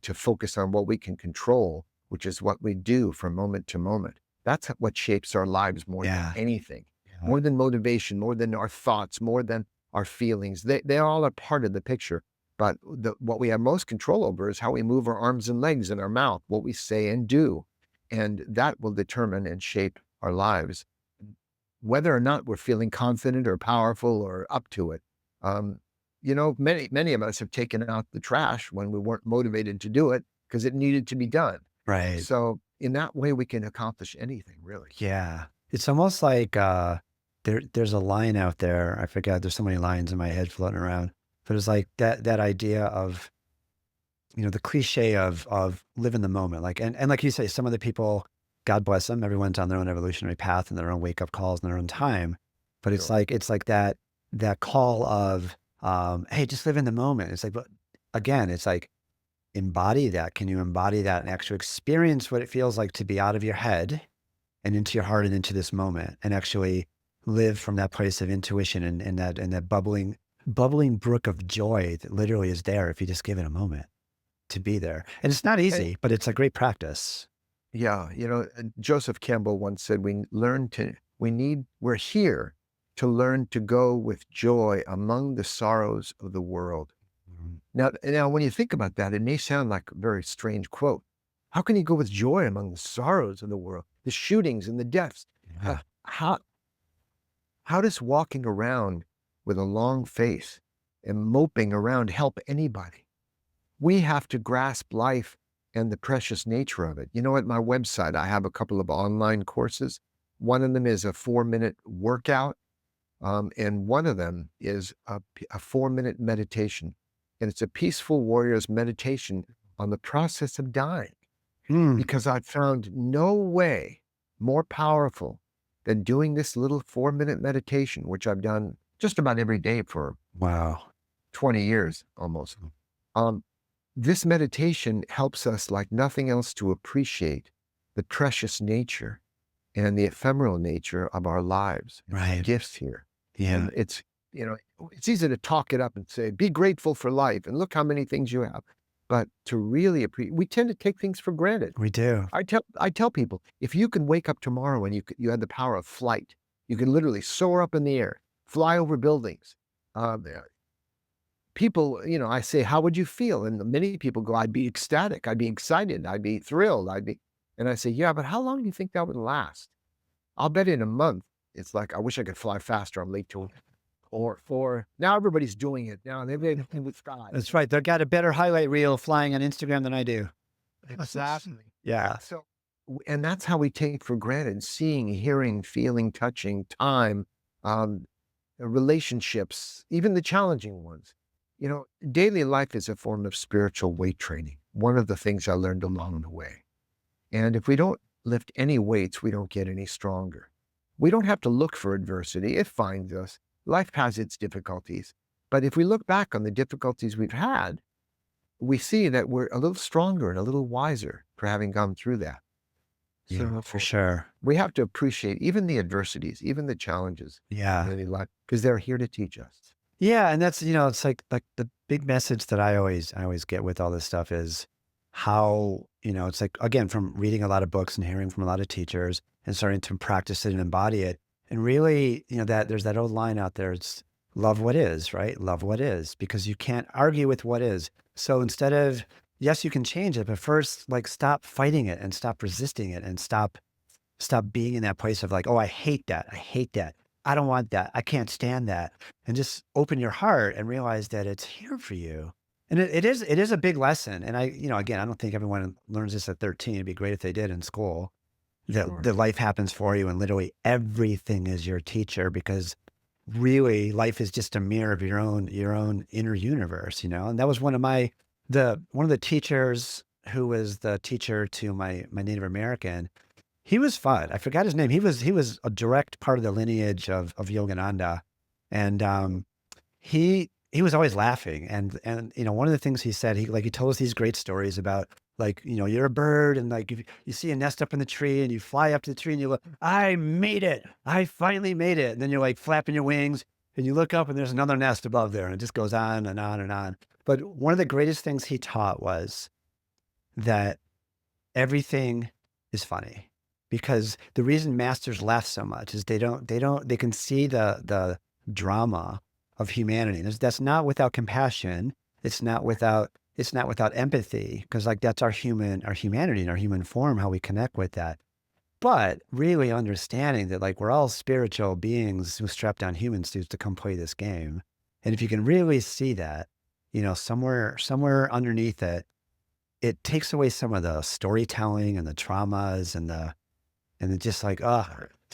A: to focus on what we can control, which is what we do from moment to moment. That's what shapes our lives more than
B: yeah,
A: anything,
B: yeah.
A: more than motivation, more than our thoughts, more than our feelings. They all are part of the picture. But what we have most control over is how we move our arms and legs and our mouth, what we say and do. And that will determine and shape our lives, whether or not we're feeling confident or powerful or up to it. Um, many of us have taken out the trash when we weren't motivated to do it because it needed to be done.
B: Right.
A: So in that way, we can accomplish anything, really.
B: Yeah. It's almost like there's a line out there. I forgot. There's so many lines in my head floating around. But it's like that idea of, the cliche of live in the moment. Like and like you say, some of the people, God bless them, everyone's on their own evolutionary path and their own wake up calls in their own time. But
A: Sure.
B: it's like that call of hey, just live in the moment. It's like, but again, it's like embody that. Can you embody that and actually experience what it feels like to be out of your head and into your heart and into this moment and actually live from that place of intuition and that bubbling brook of joy that literally is there if you just give it a moment to be there. And it's not
A: And
B: easy, but it's a great practice.
A: yeah, Joseph Campbell once said, we're here to learn to go with joy among the sorrows of the world.
B: Mhm.
A: Now, when you think about that, it may sound like a very strange quote. How can you go with joy among the sorrows of the world, the shootings and the deaths? Uh,
B: Yeah.
A: how how does walking around with a long face and moping around help anybody? We have to grasp life and the precious nature of it. At my website, I have a couple of online courses. One of them is a 4-minute workout, and one of them is a 4-minute meditation. And it's a peaceful warrior's meditation on the process of dying,
B: Mm.
A: because I've found no way more powerful than doing this little 4-minute meditation, which I've done just about every day for
B: Wow.
A: 20 years almost. Um, this meditation helps us like nothing else to appreciate the precious nature and the ephemeral nature of our lives and our
B: Right.
A: gifts here.
B: Yeah.
A: And it's easy to talk it up and say, be grateful for life and look how many things you have. But to really appreciate, we tend to take things for granted.
B: We do.
A: I tell people, if you can wake up tomorrow and you had the power of flight, you can literally soar up in the air, fly over buildings, uh, people, I say, how would you feel? And many people go, I'd be ecstatic. I'd be excited. I'd be thrilled. And I say, yeah, but how long do you think that would last? I'll bet in a month, it's like, I wish I could fly faster. I'm late to or now everybody's doing it. Now they've been in the sky.
B: That's right. They've got a better highlight reel flying on Instagram than I do.
A: Exactly.
B: Yeah.
A: So, and that's how we take for granted seeing, hearing, feeling, touching, time, um, relationships, even the challenging ones. Daily life is a form of spiritual weight training. One of the things I learned along the way. And if we don't lift any weights, we don't get any stronger. We don't have to look for adversity. It finds us. Life has its difficulties. But if we look back on the difficulties we've had, we see that we're a little stronger and a little wiser for having gone through that.
B: Yeah,
A: So
B: for sure.
A: we have to appreciate even the adversities, even the challenges
B: Yeah.
A: in daily life, because they're here to teach us.
B: Yeah, and that's, it's like the big message that I always get with all this stuff is how, it's like, again, from reading a lot of books and hearing from a lot of teachers and starting to practice it and embody it. And really, that there's that old line out there, it's love what is, right? Love what is, because you can't argue with what is. So instead of, yes, you can change it, but first, like, stop fighting it and stop resisting it and stop being in that place of like, oh, I hate that. I hate that. I don't want that. I can't stand that. And just open your heart and realize that it's here for you. And it is a big lesson. And again, I don't think everyone learns this at 13. It'd be great if they did in school. That
A: Sure.
B: that life happens for you and literally everything is your teacher, because really life is just a mirror of your own inner universe, And that was one of the teachers who was the teacher to my Native American. He was fun. I forgot his name. He was a direct part of the lineage of Yogananda, and he was always laughing. And one of the things he said, he told us these great stories about, like, you're a bird and like if you see a nest up in the tree and you fly up to the tree and you look, I made it. I finally made it. And then you're like flapping your wings and you look up and there's another nest above there, and it just goes on and on and on. But one of the greatest things he taught was that everything is funny, because the reason masters laugh so much is they can see the drama of humanity. That's not without compassion. It's not without empathy, because like that's our humanity and our human form, how we connect with that. But really understanding that like we're all spiritual beings who strapped on human suits to come play this game. And if you can really see that, somewhere underneath it, it takes away some of the storytelling and the traumas and it's just like, oh,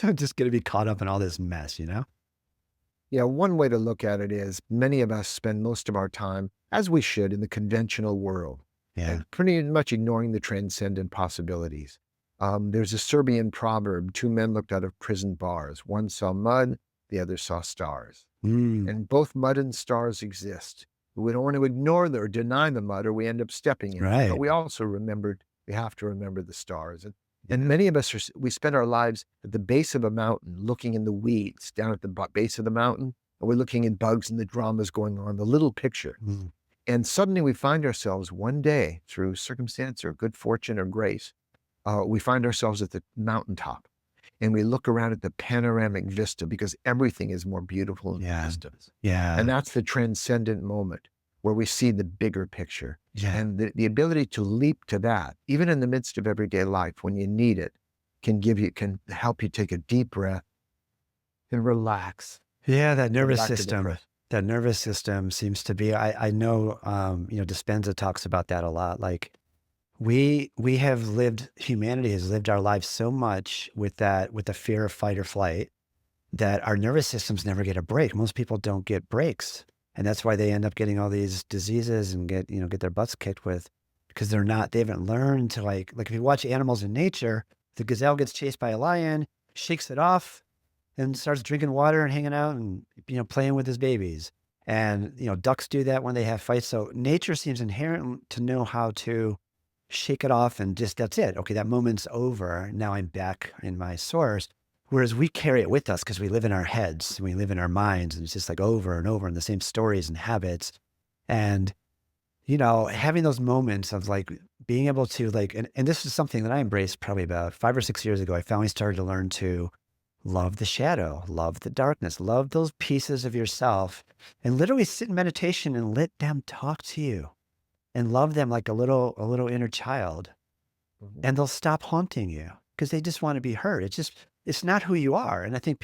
B: I'm just going to be caught up in all this mess.
A: Yeah, one way to look at it is many of us spend most of our time, as we should, in the conventional world,
B: Yeah.
A: and pretty much ignoring the transcendent possibilities. There's a Serbian proverb: two men looked out of prison bars. One saw mud, the other saw stars.
B: Mm,
A: And both mud and stars exist. We don't want to ignore or deny the mud, or we end up stepping in it. But
B: right.
A: we also we have to remember the stars. And many of us, we spend our lives at the base of a mountain, looking in the weeds down at the base of the mountain, and we're looking at bugs and the dramas going on, the little picture.
B: Mm,
A: And suddenly we find ourselves one day, through circumstance or good fortune or grace, we find ourselves at the mountaintop, and we look around at the panoramic vista, because everything is more beautiful in the
B: yeah.
A: distance.
B: Yeah.
A: And that's the transcendent moment where we see the bigger picture.
B: Yeah.
A: And the ability to leap to that, even in the midst of everyday life when you need it, can help you take a deep breath and relax.
B: Yeah. That
A: Go
B: nervous
A: back to the
B: system.
A: present.
B: That nervous system seems to be, I know, Dispenza talks about that a lot. Like humanity has lived our lives so much with the fear of fight or flight, that our nervous systems never get a break. Most people don't get breaks. And that's why they end up getting all these diseases and get their butts kicked with, because they haven't learned to like if you watch animals in nature, the gazelle gets chased by a lion, shakes it off and starts drinking water and hanging out and, playing with his babies. And, ducks do that when they have fights. So nature seems inherent to know how to shake it off and just, that's it. Okay, that moment's over. Now I'm back in my source. Whereas we carry it with us because we live in our heads and we live in our minds, and it's just like over and over and the same stories and habits. And, having those moments of like being able to and this is something that I embraced probably about 5 or 6 years ago. I finally started to learn to love the shadow, love the darkness, love those pieces of yourself, and literally sit in meditation and let them talk to you and love them like a little inner child.
A: Mhm.
B: And they'll stop haunting you because they just want to be heard. It's not who you are. And I think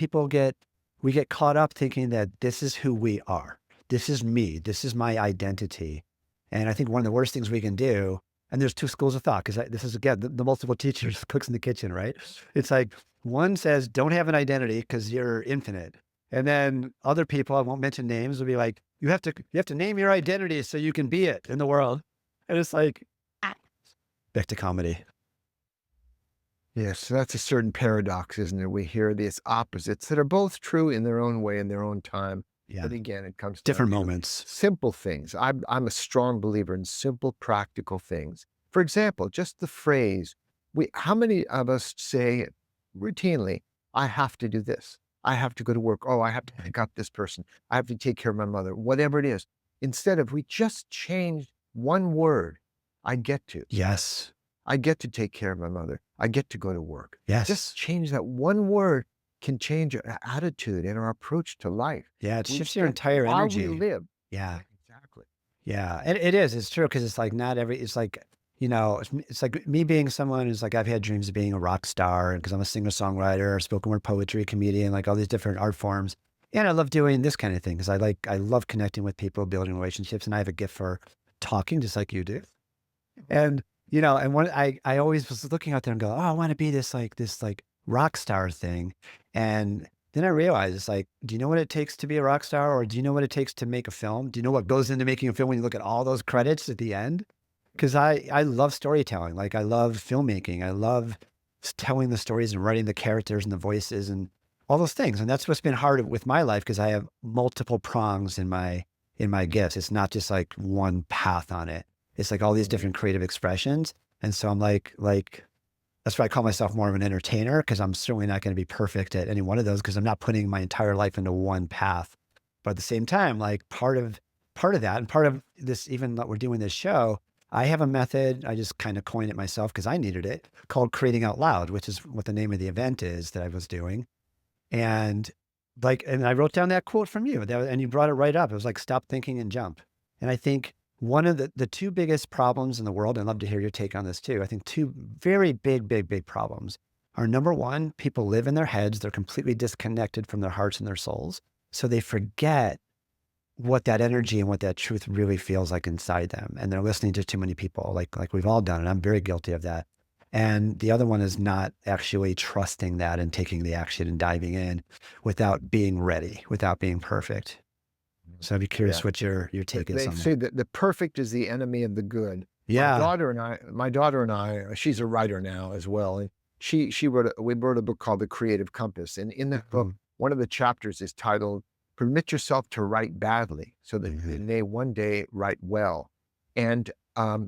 B: we get caught up thinking that this is who we are. This is me. This is my identity. And I think one of the worst things we can do, and there's two schools of thought, because this is again, the multiple teachers, cooks in the kitchen, right? It's like one says, don't have an identity because you're infinite. And then other people, I won't mention names, will be like, you have to name your identity so you can be it in the world. And it's like, back to comedy.
A: Yes, so that's a certain paradox, isn't it? We hear these opposites that are both true in their own way, in their own time.
B: Yeah.
A: But again, it comes down
B: Different
A: to
B: moments.
A: simple things. I'm a strong believer in simple, practical things. For example, just the phrase, how many of us say routinely, I have to do this. I have to go to work. Oh, I have to pick up this person. I have to take care of my mother, whatever it is. Instead of we just change one word, I get to.
B: Yes.
A: I get to take care of my mother. I get to go to work. Just
B: Yes.
A: change that one word can change our attitude and our approach to life.
B: Yeah, it
A: We
B: shifts your
A: get
B: entire
A: while we
B: energy.
A: live.
B: Yeah.
A: Exactly.
B: Yeah. And it is. It's true because it's like not every it's like, it's like me being someone who's like I've had dreams of being a rock star because I'm a singer-songwriter, spoken word poetry, comedian, like all these different art forms. And I love doing this kind of thing because I love connecting with people, building relationships, and I have a gift for talking just like you do. And, and I always was looking out there and go, oh, I want to be this rock star thing. And then I realized it's like, do you know what it takes to be a rock star? Or do you know what it takes to make a film? Do you know what goes into making a film when you look at all those credits at the end? Because I love storytelling. Like I love filmmaking. I love telling the stories and writing the characters and the voices and all those things. And that's what's been hard with my life because I have multiple prongs in my gifts. It's not just like one path on it. It's like all these
A: Mhm.
B: different creative expressions. And so I'm like that's why I call myself more of an entertainer because I'm certainly not going to be perfect at any one of those because I'm not putting my entire life into one path. But at the same time, like part of that and part of this, even that we're doing this show, I have a method. I just kind of coined it myself because I needed it called creating out loud, which is what the name of the event is that I was doing. And and I wrote down that quote from you and you brought it right up. It was like, stop thinking and jump. And I think one of the two biggest problems in the world, and I'd love to hear your take on this too. I think two very big problems are number one, people live in their heads. They're completely disconnected from their hearts and their souls. So they forget what that energy and what that truth really feels like inside them. And they're listening to too many people like we've all done. And I'm very guilty of that. And the other one is not actually trusting that and taking the action and diving in without being ready, without being perfect.
A: Mhm.
B: So I'd be
A: Yeah.
B: curious what your take is
A: They
B: on that.
A: say that the perfect is the enemy of the good.
B: Yeah.
A: My daughter and I, she's a writer now as well. And we wrote a book called The Creative Compass. And in that book,
B: Mhm.
A: one of the chapters is titled Permit Yourself to Write Badly so that you
B: Mhm.
A: may one day write well. And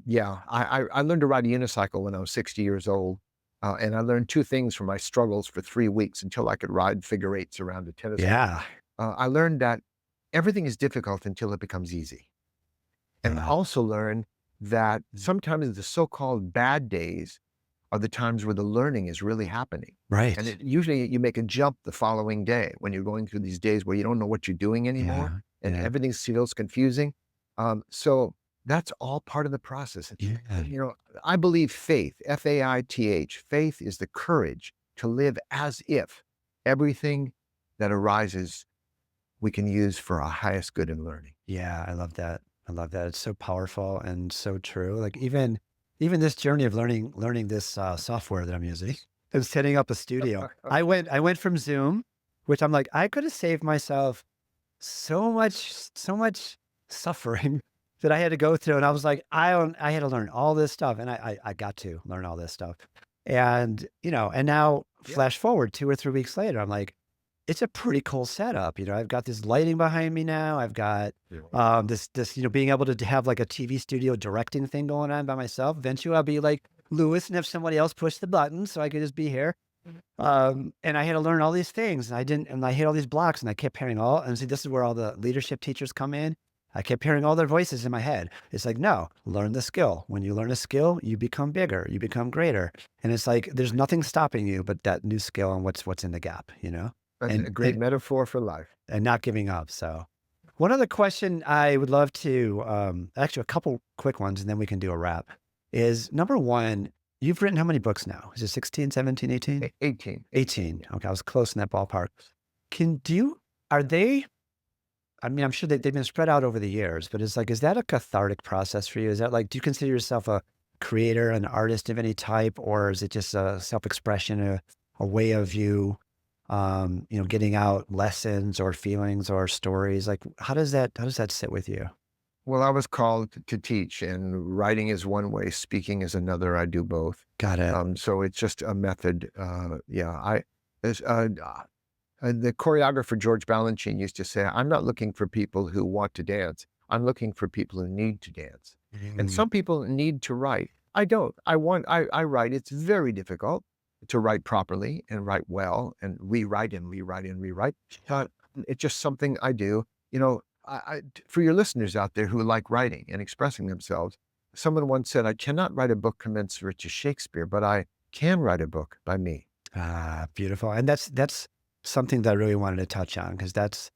A: yeah, I learned to ride a unicycle when I was 60 years old. And I learned two things from my struggles for 3 weeks until I could ride figure eights around a tennis court.
B: Yeah.
A: I learned that everything is difficult until it becomes easy. And I
B: Yeah.
A: also learned that sometimes the so-called bad days are the times where the learning is really happening. And
B: Right.
A: it usually you make a jump the following day when you're going through these days where you don't know what you're doing anymore
B: Yeah.
A: and
B: Yeah.
A: everything feels confusing. So that's all part of the process.
B: Yeah.
A: I believe faith, faith, faith is the courage to live as if everything that arises we can use for our highest good in learning.
B: Yeah. I love that. I love that. It's so powerful and so true. Like even this journey of learning this software that I'm using and setting up a studio. I went from Zoom, which I'm like, I could have saved myself so much suffering that I had to go through. And I was like, I had to learn all this stuff. And I got to learn all this stuff. And, and now
A: Yeah.
B: flash forward 2 or 3 weeks later, I'm like, it's a pretty cool setup. I've got this lighting behind me now. I've got
A: Yeah.
B: this, being able to have like a TV studio directing thing going on by myself. Eventually I'll be like Lewis and have somebody else push the button so I could just be here. And I had to learn all these things and I hit all these blocks and I kept hearing and see, this is where all the leadership teachers come in. I kept hearing all their voices in my head. It's like, no, learn the skill. When you learn a skill, you become bigger, you become greater. And it's like, there's nothing stopping you but that new skill and what's in the gap, you know,
A: A great metaphor for life.
B: and not giving up. So one other question I would love to, actually a couple quick ones, and then we can do a wrap is number one, you've written how many books now? Is it 16, 17, 18?
A: 18.
B: 18. Okay. I was close in that ballpark. Are they, I mean, I'm sure that they've been spread out over the years, but it's like, is that a cathartic process for you? Is that like, do you consider yourself a creator, an artist of any type, or is it just a self-expression, a way of you, getting out lessons or feelings or stories? Like, how does that sit with you?
A: Well, I was called to teach, and writing is one way, speaking is another. I do both.
B: Got it.
A: So it's just a method. Yeah, the choreographer George Balanchine used to say, "I'm not looking for people who want to dance. I'm looking for people who need to dance." And
B: Mm,
A: some people need to write. I don't. I write. It's very difficult to write properly and write well and rewrite and rewrite and rewrite. Uh, it's just something I do. You know, for your listeners out there who like writing and expressing themselves, someone once said, "I cannot write a book commensurate to Shakespeare, but I can write a book by me."
B: beautiful. And that's something that I really wanted to touch on because that's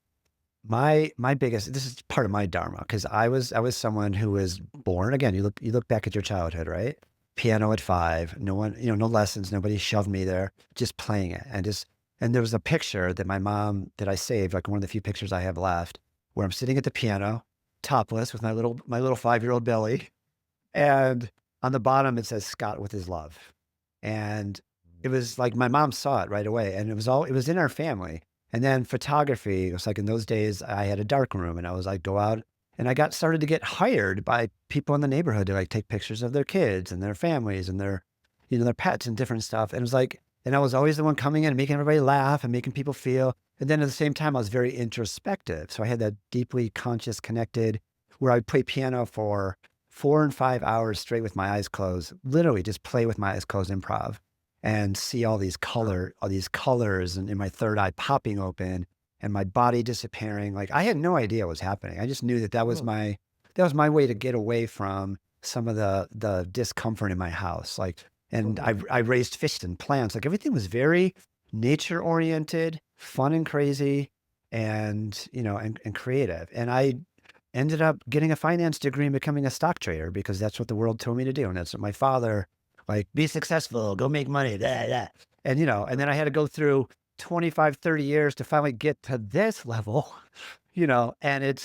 B: my biggest, this is part of my dharma because I was someone who was born, again, you look back at your childhood, right? Piano at 5, no one, no lessons, nobody shoved me there, just playing it. And there was a picture that my mom, that I saved, like one of the few pictures I have left, where I'm sitting at the piano, topless with my little 5-year-old belly. And on the bottom it says Scott with his love. And it was like my mom saw it right away, and it was in our family. And then photography, it was like in those days I had a dark room and I was like, go out, and I got started to get hired by people in the neighborhood to like take pictures of their kids and their families and their pets and different stuff. And it was like, and I was always the one coming in and making everybody laugh and making people feel. And then at the same time, I was very introspective. So I had that deeply conscious connected where I'd play piano for 4 and 5 hours straight with my eyes closed, literally just play with my eyes closed, improv, and see all these colors and in my third eye popping open and my body disappearing. Like I had no idea what was happening. I just knew
A: Oh,
B: that was my way to get away from some of the discomfort in my house. Like, and
A: oh,
B: I raised fish and plants. Like everything was very nature oriented, fun and crazy, and and creative. And I ended up getting a finance degree and becoming a stock trader because that's what the world told me to do. And that's what my father, like, be successful, go make money, da, da. And, and then I had to go through 25, 30 years to finally get to this level, and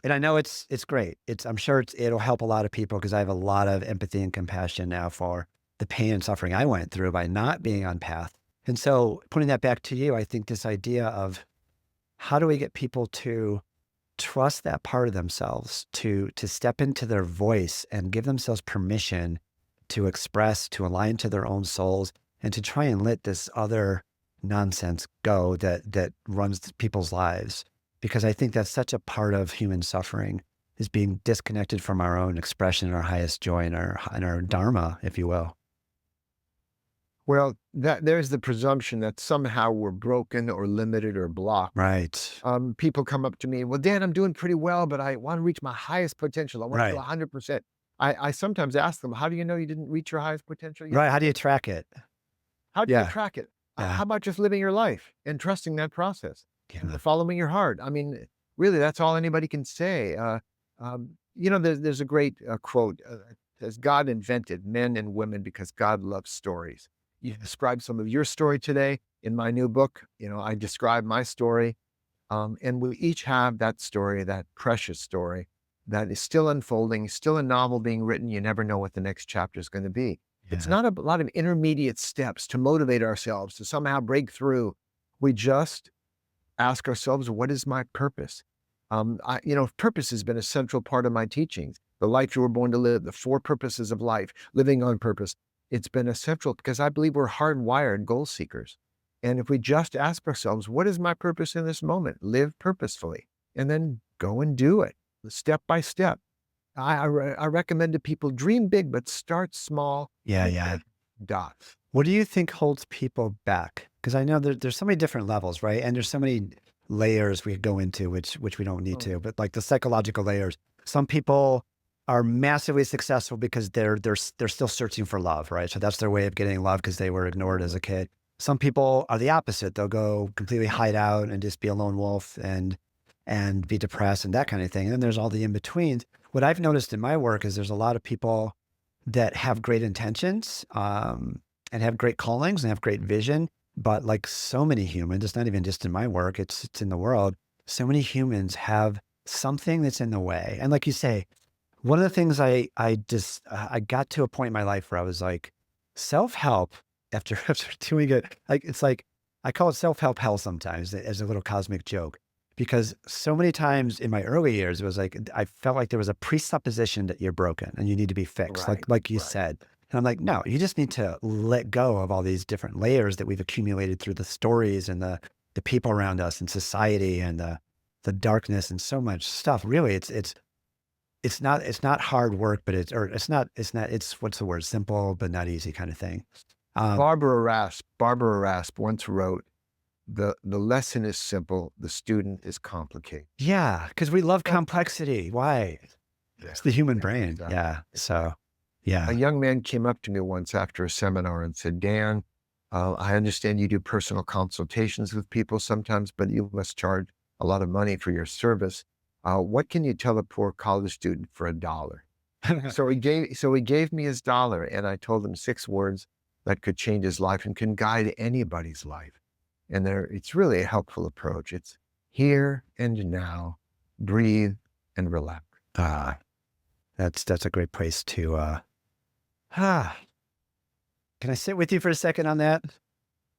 B: and I know it's great. I'm sure it'll help a lot of people because I have a lot of empathy and compassion now for the pain and suffering I went through by not being on path. And so putting that back to you, I think this idea of how do we get people to trust that part of themselves, to step into their voice and give themselves permission to express, to align to their own souls, and to try and let this other nonsense go that runs people's lives. Because I think that's such a part of human suffering is being disconnected from our own expression, our highest joy, and our dharma, if you will.
A: well, there's the presumption that somehow we're broken or limited or blocked.
B: Right.
A: People come up to me, well, Dan, I'm doing pretty well, but I want to reach my highest potential. I want to do
B: Right.
A: 100%. I sometimes ask them, how do you know you didn't reach your highest potential yet?
B: Right. How do you track it?
A: How do you
B: Yeah.
A: track it?
B: Yeah.
A: How about just living your life and trusting that process and
B: Yeah.
A: following your heart? I mean, really, that's all anybody can say. There's a great quote, says God invented men and women because God loves stories. You described some of your story today in my new book. I describe my story. And we each have that story, that precious story that is still unfolding, still a novel being written. You never know what the next chapter is going to be. It's
B: Yeah.
A: not a lot of intermediate steps to motivate ourselves to somehow break through. We just ask ourselves, what is my purpose? Purpose has been a central part of my teachings. The life you were born to live, the 4 purposes of life, living on purpose. It's been essential because I believe we're hardwired goal seekers. And if we just ask ourselves, what is my purpose in this moment? Live purposefully and then go and do it step by step. I recommend to people dream big, but start small.
B: Yeah.
A: Hit
B: Yeah.
A: the dots.
B: What do you think holds people back? Because I know there's so many different levels, right? And there's so many layers we could go into, which we don't need
A: Oh,
B: to, but like the psychological layers. Some people are massively successful because they're still searching for love, right? So that's their way of getting love because they were ignored as a kid. Some people are the opposite. They'll go completely hide out and just be a lone wolf and be depressed and that kind of thing. And then there's all the in betweens. What I've noticed in my work is there's a lot of people that have great intentions and have great callings and have great vision. But like so many humans, it's not even just in my work, it's in the world. So many humans have something that's in the way. And like you say, one of the things I got to a point in my life where I was like, self-help after, after doing it, like it's like I call it self-help hell sometimes as a little cosmic joke. Because so many times in my early years, it was like I felt like there was a presupposition that you're broken and you need to be fixed,
A: right,
B: like you
A: right.
B: said. And I'm like, no, you just need to let go of all these different layers that we've accumulated through the stories and the people around us and society and the darkness and so much stuff. Really, it's not hard work, but it's what's the word? Simple but not easy kind of thing. Um,
A: Barbara Rasp once wrote, the lesson is simple, the student is complicated.
B: yeah, because we love
A: Well,
B: complexity. Why?
A: yeah,
B: It's the human
A: yeah,
B: brain.
A: exactly.
B: Yeah. So
A: A
B: yeah.
A: young man came up to me once after a seminar and said, Dan, I understand you do personal consultations with people sometimes, but you must charge a lot of money for your service. What can you tell a poor college student for $1? So he gave me his dollar, and I told him 6 words that could change his life and can guide anybody's life. And it's really a helpful approach. It's here and now, breathe and relax.
B: Ah, that's a great place to ah. Can I sit with you for a second on that?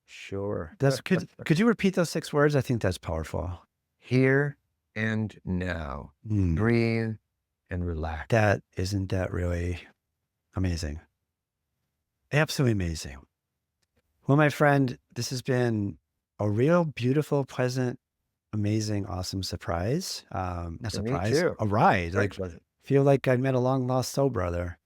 A: Sure.
B: That's could you repeat those 6 words? I think that's powerful.
A: Here and now,
B: Hmm.
A: breathe and relax.
B: That isn't that really amazing? Absolutely amazing. Well, my friend, this has been a real beautiful, pleasant, amazing, awesome surprise. Not
A: For me
B: surprise,
A: too.
B: a ride.
A: Very
B: Like
A: pleasant.
B: feel like I met a long lost soul brother.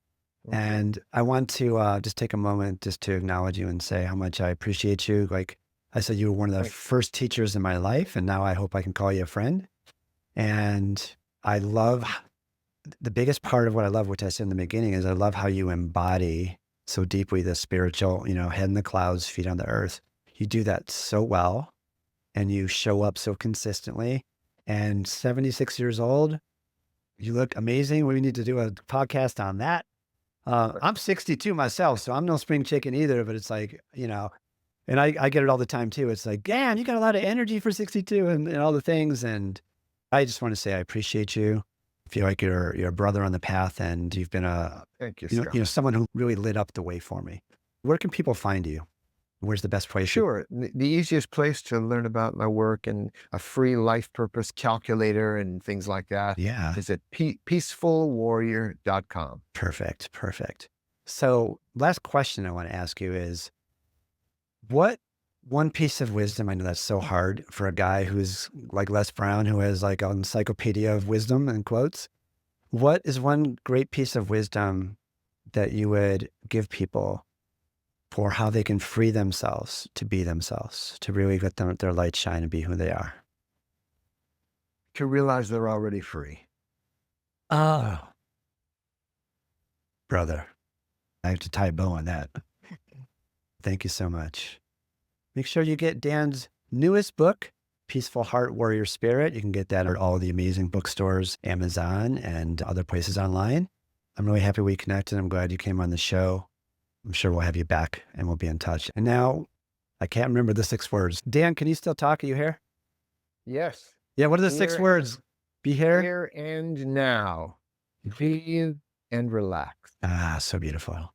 A: Okay.
B: And I want to just take a moment just to acknowledge you and say how much I appreciate you. Like I said, you were one of the
A: Thank
B: first teachers in my life, and now I hope I can call you a friend. And I love the biggest part of what I love, which I said in the beginning, is I love how you embody so deeply the spiritual, head in the clouds, feet on the earth. You do that so well, and you show up so consistently. And 76 years old, you look amazing. We need to do a podcast on that. I'm 62 myself, so I'm no spring chicken either, but it's like, and I get it all the time too. It's like, damn, you got a lot of energy for 62 and all the things. And I just want to say I appreciate you. I feel like you're a brother on the path and you've been
A: thank you, sir.
B: someone who really lit up the way for me. Where can people find you? Where's the best place to?
A: Sure. The easiest place to learn about my work and a free life purpose calculator and things like that
B: Yeah,
A: is at peacefulwarrior.com.
B: perfect. Perfect. So last question I want to ask you is, what one piece of wisdom, I know that's so hard for a guy who's like Les Brown, who has like an encyclopedia of wisdom and quotes. What is one great piece of wisdom that you would give people for how they can free themselves to be themselves, to really let their light shine and be who they are?
A: To realize they're already free.
B: Oh, brother, I have to tie a bow on that. Thank you so much. Make sure you get Dan's newest book, Peaceful Heart, Warrior Spirit. You can get that at all the amazing bookstores, Amazon, and other places online. I'm really happy we connected. I'm glad you came on the show. I'm sure we'll have you back and we'll be in touch. And now I can't remember the 6 words. Dan, can you still talk? Are you here?
A: Yes.
B: Yeah. What are the six
A: Here,
B: words? Be here.
A: here and now, breathe and relax.
B: Ah, so beautiful.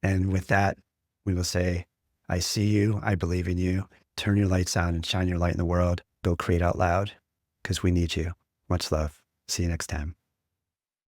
B: And with that, we will say, I see you. I believe in you. Turn your lights on and shine your light in the world. Go create out loud because we need you. Much love. See you next time.